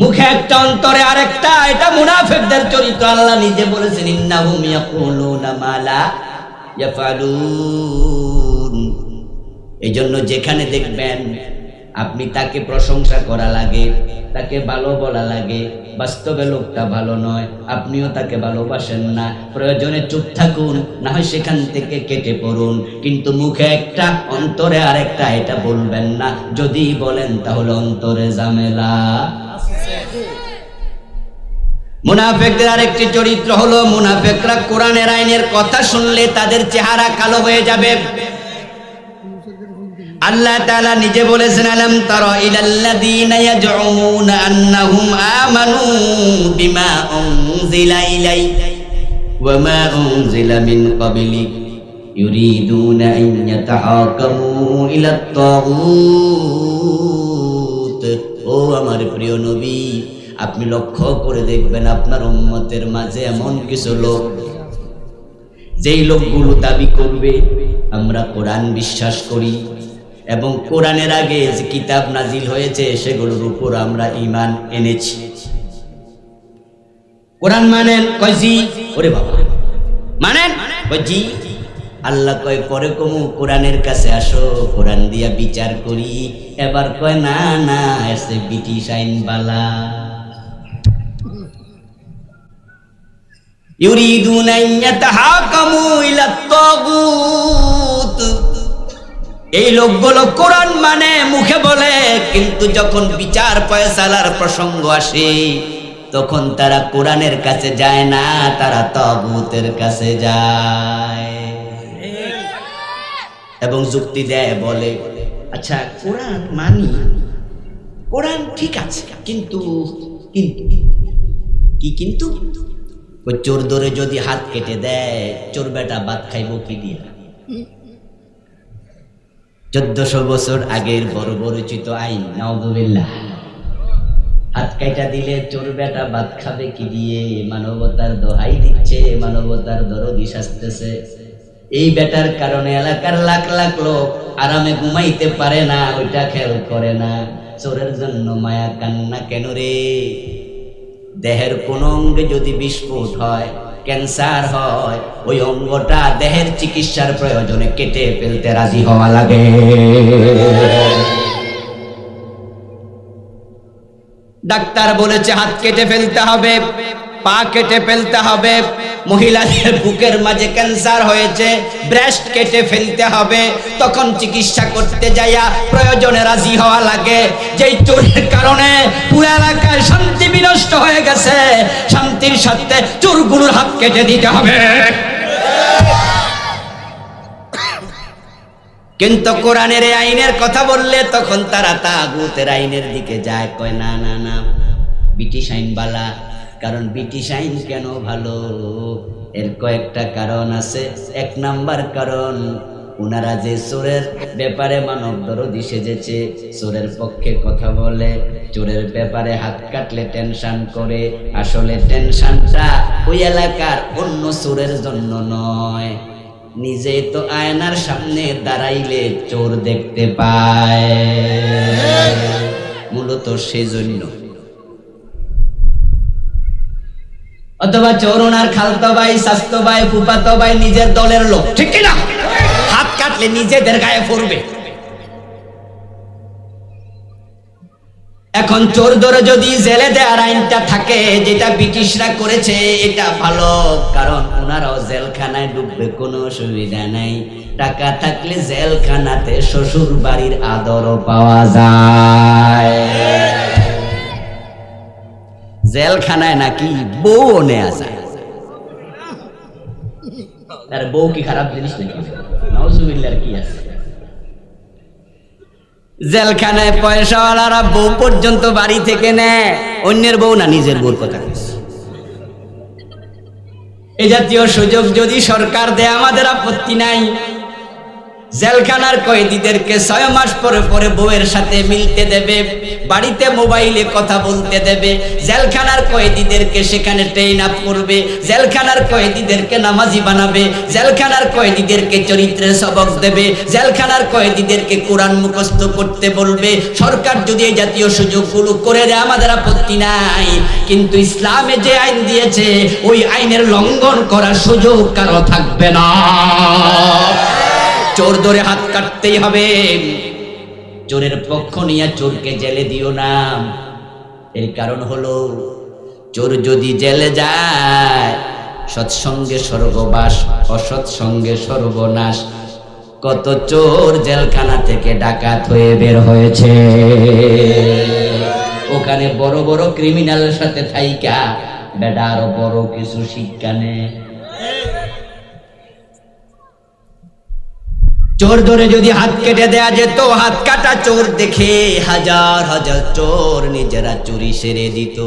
মুখে একটা, অন্তরে আরেকটা, এটা মুনাফিকদের চরিত্র। আল্লাহ নিজে বলেছেন, ইন্নাহুম ইয়াকুলুনা মা লা ইয়াফালুন। এইজন্য যেখানে দেখবেন আপনি তাকে প্রশংসা করা লাগে, তাকে ভালো বলা লাগে, বাস্তবে লোকটা ভালো নয়, আপনিও তাকে ভালোবাসেন না, প্রয়োজনে চুপ থাকুন, না হয় সেখান থেকে কেটে পড়ুন। কিন্তু মুখে একটা, অন্তরে আরেকটা, এটা বলবেন না। যদি বলেন তাহলে অন্তরে ঝামেলা। মুনাফিকদের আরেকটি চরিত্র হলো, মুনাফিকরা কোরআনের আইনের কথা শুনলে তাদের চেহারা কালো হয়ে যাবে। আল্লাহ তাআলা নিজে বলেছেন, আলাম তারা ইলাল্লাযীনা ইয়াজউমুনা আন্নাহুম আমানু বিমা উনজিলা ইলাইকা ওয়া মা উনজিলা মিন ক্বাবলিক ইউরিদুনা আন ইয়াতাহাকামু ইলাত তাগুত। ও আমার প্রিয় নবী, আপনি লক্ষ্য করে দেখবেন আপনার উম্মতের মাঝে এমন কিছু লোক, যেই লোকগুলো দাবি করবে আমরা কোরআন বিশ্বাস করি এবং কোরআনের আগে যে কিতাব নাজিল হয়েছে সেগুলোর উপর আমরা ঈমান এনেছি। কোরআন মানেন? কয় জি। ওরে বাবা, মানেন? কয় জি। আল্লাহ কয় পরে কমু কোরআনের কাছে আসো, কোরআন দিয়া বিচার করি। এবার কয় না না, এসে ব্রিটিশ আইন বালা। ইউরিদুনা আন ইয়াতাহাকামু ইলাত তাগুত। এই লোকগুলো কোরআন মানে, মুখে বলে, কিন্তু যখন বিচার ফয়সালার প্রসঙ্গ আসে তখন তারা কোরআনের কাছে যায় না, তারা তাগুতের কাছে যায় এবং যুক্তি দেয়, বলে আচ্ছা কোরআন মানি, কোরআন ঠিক আছে, কিন্তু কিন্তু কি কিন্তু? চোর ধরে যদি হাত কেটে দেয়, চোর বেটা ভাত খাইব কি দিয়া? 1400 বছর আগের বর্বরচিত আইন, নাউযুবিল্লাহ। হাত কাটা দিলে চোর বেটা ভাত খাবে কি দিয়ে? মানবতার দোহাই দিচ্ছে, মানবতার দরদি সাজতেছে। এই বেটার কারণে এলাকার লাখ লাখ লোক আরামে ঘুমাইতে পারে না, ওইটা খেয়াল করে না। চোরের জন্য মায়া কান্না কেন রে? দেহের কোন অঙ্গে যদি বিস্ফোট হয়, ক্যান্সার হয়, ওই অঙ্গটা দেহের চিকিৎসার প্রয়োজনে কেটে ফেলতে রাজি হওয়া লাগে। ডাক্তার বলেছে হাত কেটে ফেলতে হবে, পা কেটে ফেলতে হবে, মহিলাদের বুকের মাঝে ক্যান্সার হয়েছে, ব্রেস্ট কেটে ফেলতে হবে। তখন চিকিৎসা করতে যাইয়া প্রয়োজনে রাজি হওয়া লাগে। যেই চোরের কারণে পুরো এলাকায় শান্তি বিনষ্ট হয়ে গেছে, শান্তির সাথে চোরগুলোর হাত কেটে দিতে হবে। কিন্তু কোরআনের এই আইনের কথা বললে তখন তারা তাগুতের আইনের দিকে যায়, কয় না না না, ব্রিটিশ আইন বালা। কারণ ব্রিটিশ আইন কেন ভালো, এর কয়েকটা কারণ আছে। এক নাম্বার কারণ, ওনারা যে চোরের ব্যাপারে মানব দরদি সেজেছে, চোরের পক্ষে কথা বলে, চোরের ব্যাপারে হাত কাটলে টেনশন করে, আসলে টেনশনটা ওই এলাকার অন্য চোরের জন্য নয়, নিজে তো আয়নার সামনে দাঁড়াইলে চোর দেখতে পায়, মূলত সেজন্য। অথবা চোর ওনার খালতো ভাই, শাস্তো ভাই, ফুফাতো ভাই, নিজের দলের লোক, ঠিক কিনা? হাত কাটলে নিজেদের গায়ে পড়বে। এখন চোর ধরে যদি জেলে দেওয়ার আইনটা থাকে, যেটা ব্রিটিশরা করেছে, এটা ভালো, কারণ ওনারাও জেলখানায় ডুববে, কোনো অসুবিধা নাই। টাকা থাকলে জেলখানাতে শ্বশুর বাড়ির আদরও পাওয়া যায়। জেলখানায় নাকি বউ নেওয়া যায়। আর বউ কি খারাপ জিনিস নাকি? নাউজুবিল্লাহ, কি আছে? জেলখানায় পয়সাওয়ালারা বউ পর্যন্ত বাড়ি থেকে নেয়, অন্যের বউ না, নিজের বউর কথা বলছি। এই জাতীয় সুযোগ যদি সরকার দেয় আমাদের আপত্তি নাই। জেলখানার কয়েদিদেরকে 6 মাস পরে পরে বউয়ের সাথে মিলতে দেবে, বাড়িতে মোবাইলে কথা বলতে দেবে, জেলখানার কয়েদিদেরকে সেখানে ট্রেন আপ করবে, জেলখানার কয়েদিদেরকে নামাজি বানাবে, জেলখানার কয়েদিদেরকে চরিত্রের সবক দেবে, জেলখানার কয়েদিদেরকে কোরআন মুখস্থ করতে বলবে। সরকার যদি এই জাতীয় সুযোগগুলো করে দেয় আমাদের আপত্তি নাই, কিন্তু ইসলামে যে আইন দিয়েছে ওই আইনের লঙ্ঘন করার সুযোগ কারো থাকবে না। চোর ধরে হাত কাটতেই হবে। চোরের পক্ষ নিয়ে চোরকে জেলে দিও না। এর কারণ হলো, চোর যদি জেলে যায়, সৎসঙ্গে স্বর্গবাস, অসৎসঙ্গে সর্বনাশ। কত চোর জেলখানা থেকে ডাকাত হয়ে বের হয়েছে, ওখানে বড় বড় ক্রিমিনালের সাথে থাইকা বেটা আরো বড় কিছু শিক্ষা নেয়। চোর ধরে যদি হাত কেটে দেয়া যেত, হাত কাটা চোর দেখে হাজার হাজার চোর নিজেরা চুরি সেরে দিত।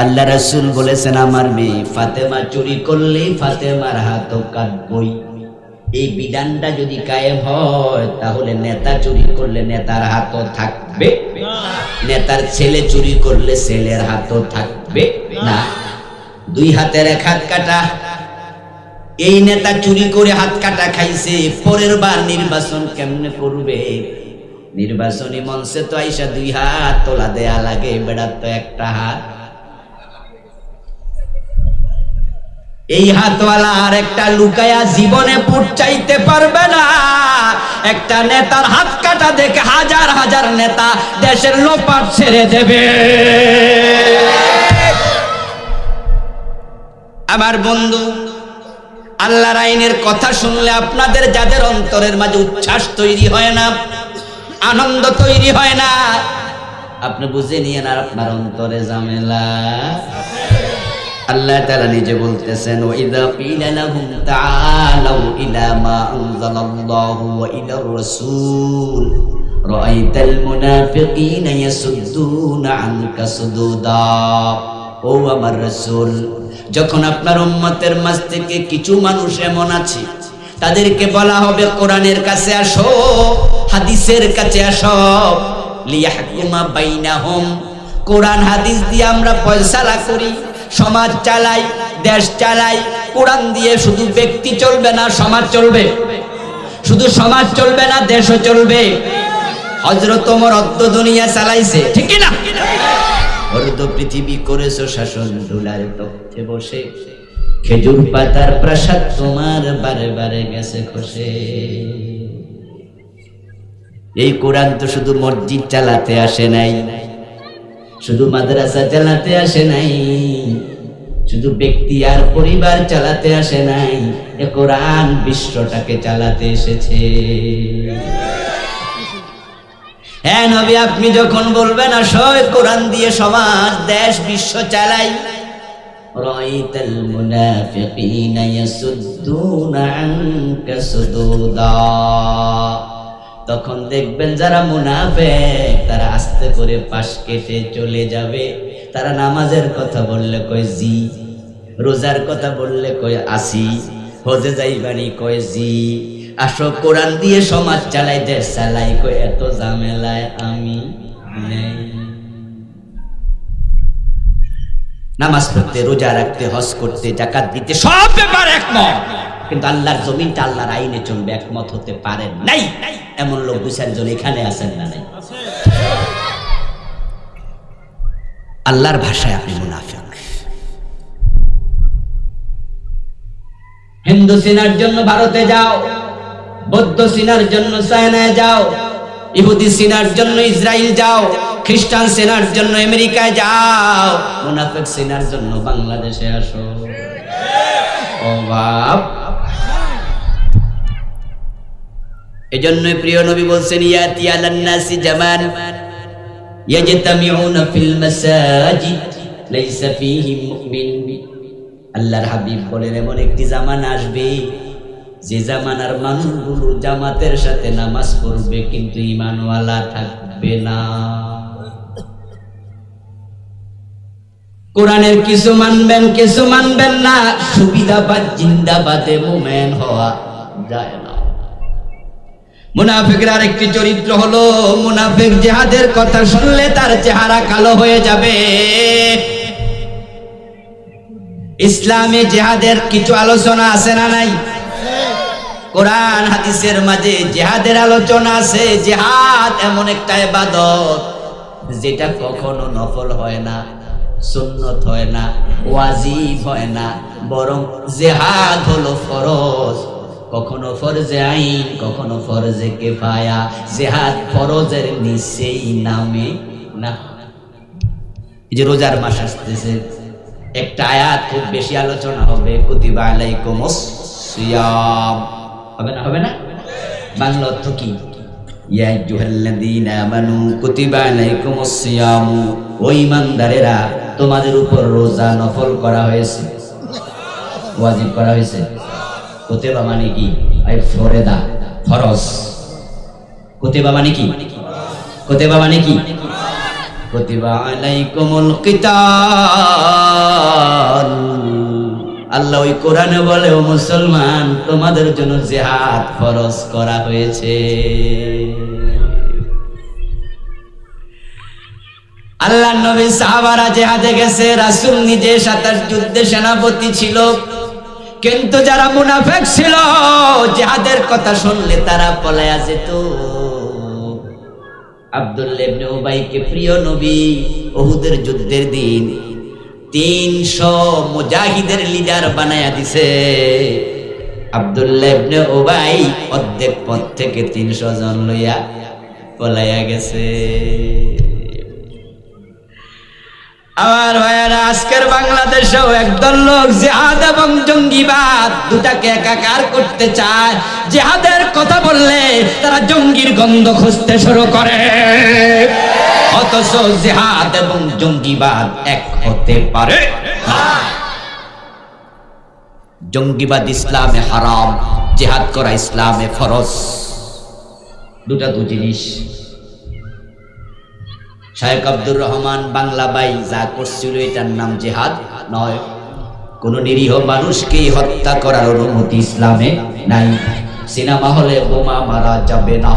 আল্লাহ রাসূল বলেছেন, আমার মেয়ে ফাতেমা চুরি করলে ফাতেমার হাতও কাটবই। এই বিধানটা যদি কায়েম হয়, তাহলে নেতা চুরি করলে নেতার হাতও থাকবে, নেতার ছেলে চুরি করলে ছেলের হাতও থাকবে না। 2 হাতের 1 হাত কাটা। এই নেতা চুরি করে হাত কাটা খাইছে, পরের বার নির্বাচন কেমনে করবে? নির্বাচনী মঞ্চে তো আইসা 2 হাত তোলা দেয়া লাগে, বেড়ার তো 1টা হাত। এই হাতওয়ালা আর একটা লুকায়া জীবনে পুট চাইতে পারবে না। একটা নেতার হাত কাটা দেখে হাজার হাজার নেতা দেশের লোপাট ছেড়ে দেবে। আমার বন্ধু, আল্লাহর আইনের কথা শুনলে আপনাদের যাদের অন্তরের মাঝে উচ্ছ্বাস তৈরি হয় না, আনন্দ তৈরি হয় না, আপনি বুঝে নিয়েন আর আপনার অন্তরে ঝামেলা। আল্লাহ তাআলা নিজে বলতেছেন, ওয়াইদা কিলা লাহুম তাআলাউ ইলা মা আনজালাল্লাহু ওয়া ইলার রাসূল রাআইতাল মুনাফিকিনা ইয়াসুদ্দুনা আনকা সুদুদা। ও আমার রাসূল, যখন আপনার উম্মতের মাঝ থেকে কিছু মানুষ এমন আছে, তাদেরকে বলা হবে কোরআনের কাছে আসো, হাদিসের কাছে আসো, লিয়াহকুমা বাইনাহুম। কোরআন হাদিস দিয়ে আমরা ফয়সালা করি, সমাজ চালাই, দেশ চালাই। কোরআন দিয়ে শুধু ব্যক্তি চলবে না, সমাজ চলবে। শুধু সমাজ চলবে না, দেশও চলবে। হযরত ওমর অর্ধ দুনিয়া চালাইছে, ঠিক কি না? অর্ধ পৃথিবী করেছো শাসন, ধুলার তখ্তে বসে। খেজুর পাতার প্রাসাদ তোমার বারে বারে গেছে খসে। এই কোরআন তো শুধু মসজিদ চালাতে আসে নাই, শুধু মাদ্রাসা চালাতে আসে নাই, শুধু ব্যক্তি আর পরিবার চালাতে আসে নাই, এ কোরআন বিশ্বটাকে চালাতে এসেছে। হ্যাঁ নবী, আপনি যখন বলবেন আসো কোরআন দিয়ে সমাজ দেশ বিশ্ব চালাই, রাআইতাল মুনাফিকিনা ইয়াসুদ্দুনা আনকা সুদুদা, তখন দেখবেন যারা মুনাফিক তারা আস্তে করে পাশ কেটে চলে যাবে। তারা নামাজের কথা বললে কয় জি, রোজার কথা বললে কয় আসি, হজে যাইবানি কয় জি, আসো কোরআন দিয়ে সমাজ চালাই দেশ চালাই কয় এত ঝামেলায় আমি নেই। নামাজ পড়তে, রোজা রাখতে, হজ করতে, যাকাত দিতে সব ব্যাপার একমত, কিন্তু আল্লাহর জমিনটা আল্লাহর আইনে চলবে একমত হতে পারেন নাই। এমন লোক দুই চারজন এখানে আছেন না নাই? আল্লাহর ভাষায় আপনি মুনাফিক। হিন্দু সিনার জন্য ভারতে যাও, বৌদ্ধ সিনার জন্য চায়নায় যাও, ইহুদি সিনার জন্য ইসরায়েল যাও, খ্রিস্টান সিনার জন্য আমেরিকায় যাও, মুনাফিক সিনার জন্য বাংলাদেশে আসো। অভাব। এজন্য প্রিয় নবী বলছেন ইয়াতি আলান নাসি জামান ইয়াজতামিউনা ফিল মাসাজিদ লাইসা ফীহি মুমিন। আল্লাহর হাবিব বলেন এমন একটি জামানা আসবে যে জামানার মানুষগুলো জামাতের সাথে নামাজ পড়বে কিন্তু ঈমানওয়ালা থাকবে না। কোরআনের কিছু মানবেন কিছু মানবেন না, সুবিধাবাদ জিন্দাবাদে মুমিন হওয়া যায় না। মুনাফিকের আরেকটি চরিত্র হলো মুনাফিক জিহাদের কথা শুনলে তার চেহারা কালো হয়ে যাবে। ইসলামে জিহাদের কিছু আলোচনা আছে না নাই? কোরআন হাদিসের মাঝে জিহাদের আলোচনা আছে। জিহাদ এমন একটা ইবাদত যেটা কখনো নফল হয় না, সুন্নত হয় না, ওয়াজিব হয় না, বরং জিহাদ হলো ফরজ। কখনো ফরজে আইন, কখনো ফরজে কিফায়া। জিহাদ ফরজের নিচেই নামে না। এই যে রোজার মাস আসতেছে, একটা আয়াত খুব বেশি আলোচনা হবে, কুতিবা আলাইকুমুস সিয়াম। হবে না? হবে না? বাংলা অর্থ কি? ইয়া আইয়ুহাল্লাযীনা আমানু কুতিবা আলাইকুমুস সিয়াম। ও ঈমানদারেরা, তোমাদের উপর রোজা নফল করা হয়েছে, ওয়াজিব করা হয়েছে। কুতিবা মানে কি? আই ফরদা, ফরজ। কুতিবা মানে কি? কুতিবা মানে কি? কুতিবা আলাইকুমুল কিতাল। আল্লাহ ওই কোরআনে বলে ও মুসলমান, তোমাদের জন্য জিহাদ ফরজ করা হয়েছে। আল্লাহর নবী সাহাবারা জিহাদে গেছে, রাসূল নিজে 27 যুদ্ধে সেনাপতি ছিল, কিন্তু যারা মুনাফিক ছিল জিহাদের কথা শুনলে তারা পলায়া যেত। আব্দুল্লাহ ইবনে উবাইকে প্রিয় নবী উহুদের যুদ্ধের দিন 300 মুজাহিদের লিডার বানায়া দিছে। আব্দুল্লাহ ইবনে উবাই অর্ধেক পথ থেকে 300 জন লইয়া পলায়া গেছে। আমার ভাইয়ারা, আজকের বাংলাদেশেও একদল লোক জিহাদ এবং জঙ্গিবাদ দুটাকে একাকার করতে চায়। জিহাদের কথা বললে তারা জঙ্গির গন্ধ খুঁজতে শুরু করে, অথচ জিহাদ এবং জঙ্গিবাদ এক হতে পারে না। জঙ্গিবাদ ইসলামে হারাম, জিহাদ করা ইসলামে ফরজ। দুটা দু জিনিস। শায়েখ আব্দুর রহমান বাংলা বাই যা করছিল এটার নাম জিহাদ নয়। কোন নিরীহ মানুষকে হত্যা করার অনুমতি ইসলামে নাই। সিনেমা হলে বোমা মারা যাবে না,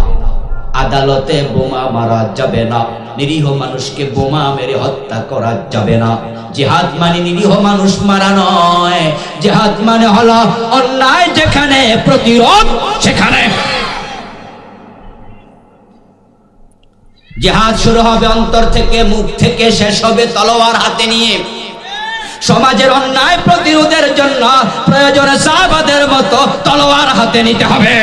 আদালতে বোমা মারা যাবে না, নিরীহ মানুষকে বোমা মেরে হত্যা করা যাবে না। জিহাদ মানে নিরীহ মানুষ মারা নয়। জিহাদ মানে হলো অন্যায় যেখানে প্রতিরোধ সেখানে। জিহাদ শুরু হবে অন্তর থেকে, মুখ থেকে, শেষ হবে তলোয়ার হাতে নিয়ে। সমাজের অন্যায় প্রতিরোধের জন্য প্রয়োজনে সাহাবাদের মতো তলোয়ার হাতে নিতে হবে।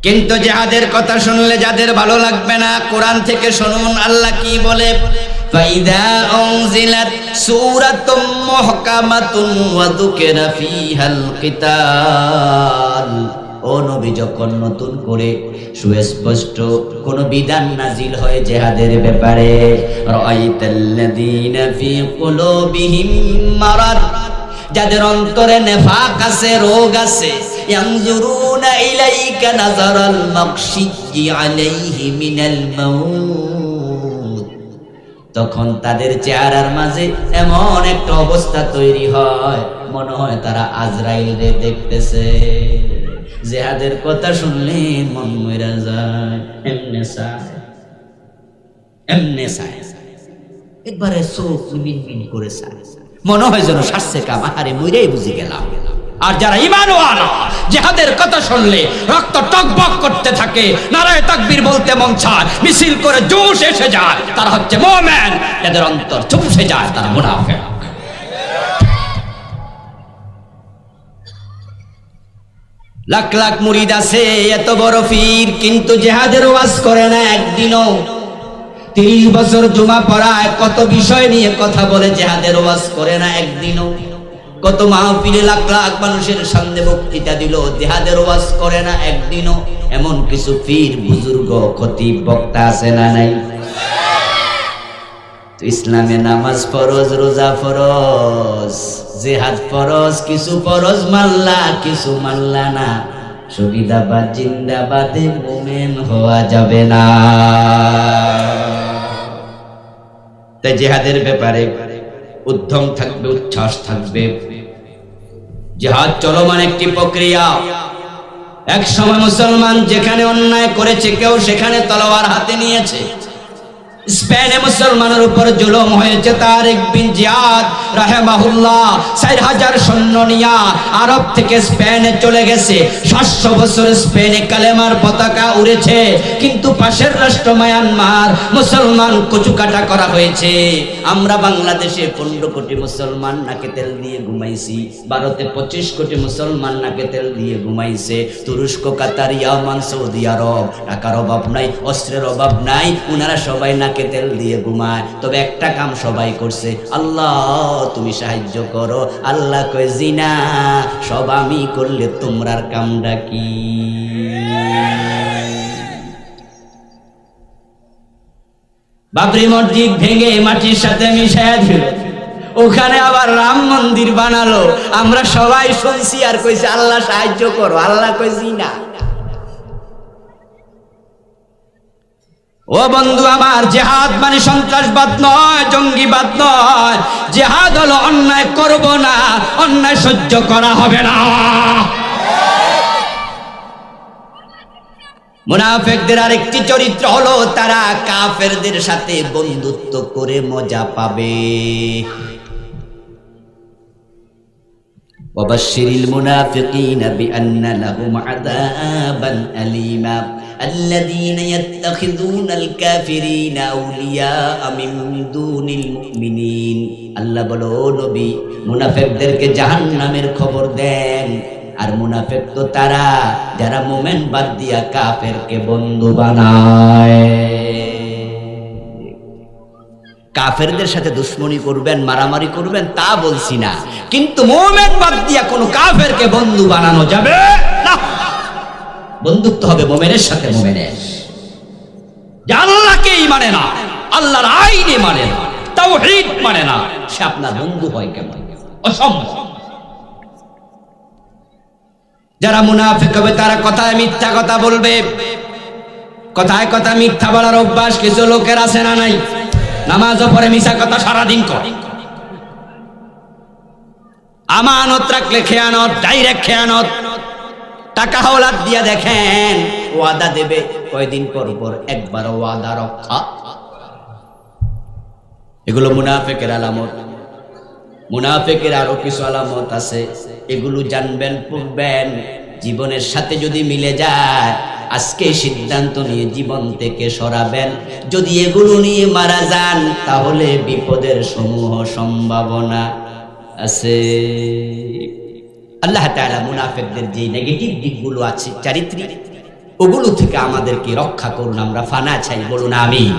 কিন্তু জিহাদের কথা শুনলে যাদের ভালো লাগবে না, কোরআন থেকে শুনুন আল্লাহ কি বলে, ফাইদা উনজিলাত সূরাতুম মুহকামাতুন ওয়া যুকিরা ফিহাল কিতাল। ও নবী, যখন নতুন করে সুস্পষ্ট কোন বিধান নাজিল হয় জিহাদের ব্যাপারে, রাআইতাল্লাযীনা ফি কুলুবিহিম মারাদ, যাদের অন্তরে নেফাক আছে, রোগ আছে, ইয়ানজুরুনা ইলাইকা নাযারাল মাগশিয়্যি আলাইহি মিনাল মাউত, তখন তাদের চেহারার মাঝে এমন একটা অবস্থা তৈরি হয়, মনে হয় তারা আজরাইলকে দেখতেছে। জিহাদের কথা শুনলে মন মইরা যায়, এমনে চায় একবারে চোখ মিনমিন করে চায়, মনে হয় যেন শাস্তে কাম, আরে মইরাই বুঝি গেলাম। আর যারা ঈমানওয়ালা জিহাদের কথা শুনলে রক্ত টকবক করতে থাকে, নারায়ে তাকবীর বলতে মন চায়, মিছিল করে জোশ এসে যায়, তারা হচ্ছে মুমিন। যাদের অন্তর চুপসে যায় তারা মুনাফিক। লাখ লাখ মুরিদ আছে, এত বড় পীর, কিন্তু জিহাদের ওয়াজ করে না একদিনও। 30 বছর জুমা পড়ায়, কত বিষয় নিয়ে কথা বলে, জিহাদের ওয়াজ করে না একদিনও। কত মাহফিলে লাখ লাখ মানুষের সামনে বক্তৃতা দিল, জিহাদের ওয়াজ করে না একদিনও। এমন কিছু পীর, বুজুর্গ, খতিব, বক্তা আছে না নাই? তো ইসলামে নামাজ ফরজ, রোজা ফরজ, জিহাদ ফরজ, কিছু ফরজ মানলা, কিছু মানলা না। সুবিধাবাদ জিন্দাবাদে মুমিন হওয়া যাবে না। তাই জিহাদের ব্যাপারে উদ্যম থাকবে, উচ্ছ্বাস থাকবে। জিহাদ চলমান একটি প্রক্রিয়া। এক সময় মুসলমান যেখানে অন্যায় করেছে, কেউ সেখানে তলোয়ার হাতে নিয়েছে। স্পেনে মুসলমানের উপর জুলুম হয়েছে, তারিক বিন জিয়াদ রাহিমাহুল্লাহ 4000 সৈন্য নিয়ে আরব থেকে স্পেনে চলে গেছে। 700 বছর স্পেনে কালেমার পতাকা উড়েছে, কিন্তু পাশের রাষ্ট্র মায়ানমার মুসলমান কচুকাটা করা হয়েছে। আমরা বাংলাদেশে 15 কোটি মুসলমান নাকে তেল দিয়ে ঘুমাইছি, ভারতে 25 কোটি মুসলমান নাকে তেল দিয়ে ঘুমাইছে। তুরস্ক, কাতার, ইয়ামান, সৌদি আরব, টাকার অভাব নাই, অস্ত্রের অভাব নাই, উনারা সবাই নাকে তেল দিয়ে ঘুমায়। তবে একটা কাম সবাই করছে, আল্লাহ তুমি সাহায্য করো। আল্লাহ কয় জিনা সব আমি করলে তোমরার কামটা কি? বাবরি মসজিদ ভেঙে মাটির সাথে মিশায়া দিল, ওখানে আবার রাম মন্দির বানালো। আমরা সবাই শুনছি আর কইছে আল্লাহ সাহায্য করো। আল্লাহ কয় জিনা। ও বন্ধু আমার, জিহাদ মানে সন্ত্রাসবাদ নয়, জঙ্গিবাদ নয়। জিহাদ হলো অন্যায় করব না, অন্যায় সহ্য করা হবে না। মুনাফিকদের আরেকটি চরিত্র হলো, তারা কাফেরদের সাথে বন্ধুত্ব করে মজা পাবে। ওয়াবাশশিরিল মুনাফিকিনা বিআন্না লাহুম আযাবান আলীমা الذين يتخذون الكافرين أولياء من دون المؤمنين। আল্লাহ বলো নবী, মুনাফিকদেরকে জাহান্নামের খবর দেন। আর মুনাফিক তো তারা যারা মুমিন বাদ দিয়া কাফেরকে বন্ধু বানায়। কাফেরদের সাথে দুশমনি করবেন, মারামারি করবেন তা বলছি না, কিন্তু মুমিন বাদ দিয়া কোনো কাফেরকে বন্ধু বানানো যাবে না। বন্ধুত্ব হবে মুমিনের সাথে মুমিনের। যে আল্লাহকেই মানে না, আল্লাহর আইনে মানে না, তাওহীদ মানে না, সে আপনার বন্ধু হয় কেমন? অসম্ভব। যারা মুনাফিক হবে তারা কথায় মিথ্যা কথা বলবে। কথায় কথা মিথ্যা বলার অভ্যাস কিছু লোকের আছে না নাই? নামাজও পড়ে মিছা কথা সারাদিন করে। আমানত রাখলে খেয়ানত, ডাইরেক্ট খেয়ানত। টাকা হাওলাত দিয়া দেখেন, ওয়াদা দেবে, কয়দিন পর পর একবার ওয়াদা রক্ষা। এগুলো মুনাফিকের আলামত। মুনাফিকের আরো কিছু আলামত আছে, এগুলো জানবেন, পড়বেন। জীবনের সাথে যদি মিলে যায়, আজকে সিদ্ধান্ত নিয়ে জীবন থেকে সরাবেন। যদি এগুলো নিয়ে মারা যান, তাহলে বিপদের সমূহ সম্ভাবনা আছে। আল্লাহ তাআলা মুনাফিকদের যে নেগেটিভ দিকগুলো আছে চারিত্রিক, ওগুলো থেকে আমাদেরকে রক্ষা করুন, আমরা ফানা চাই, বলুন আমিন।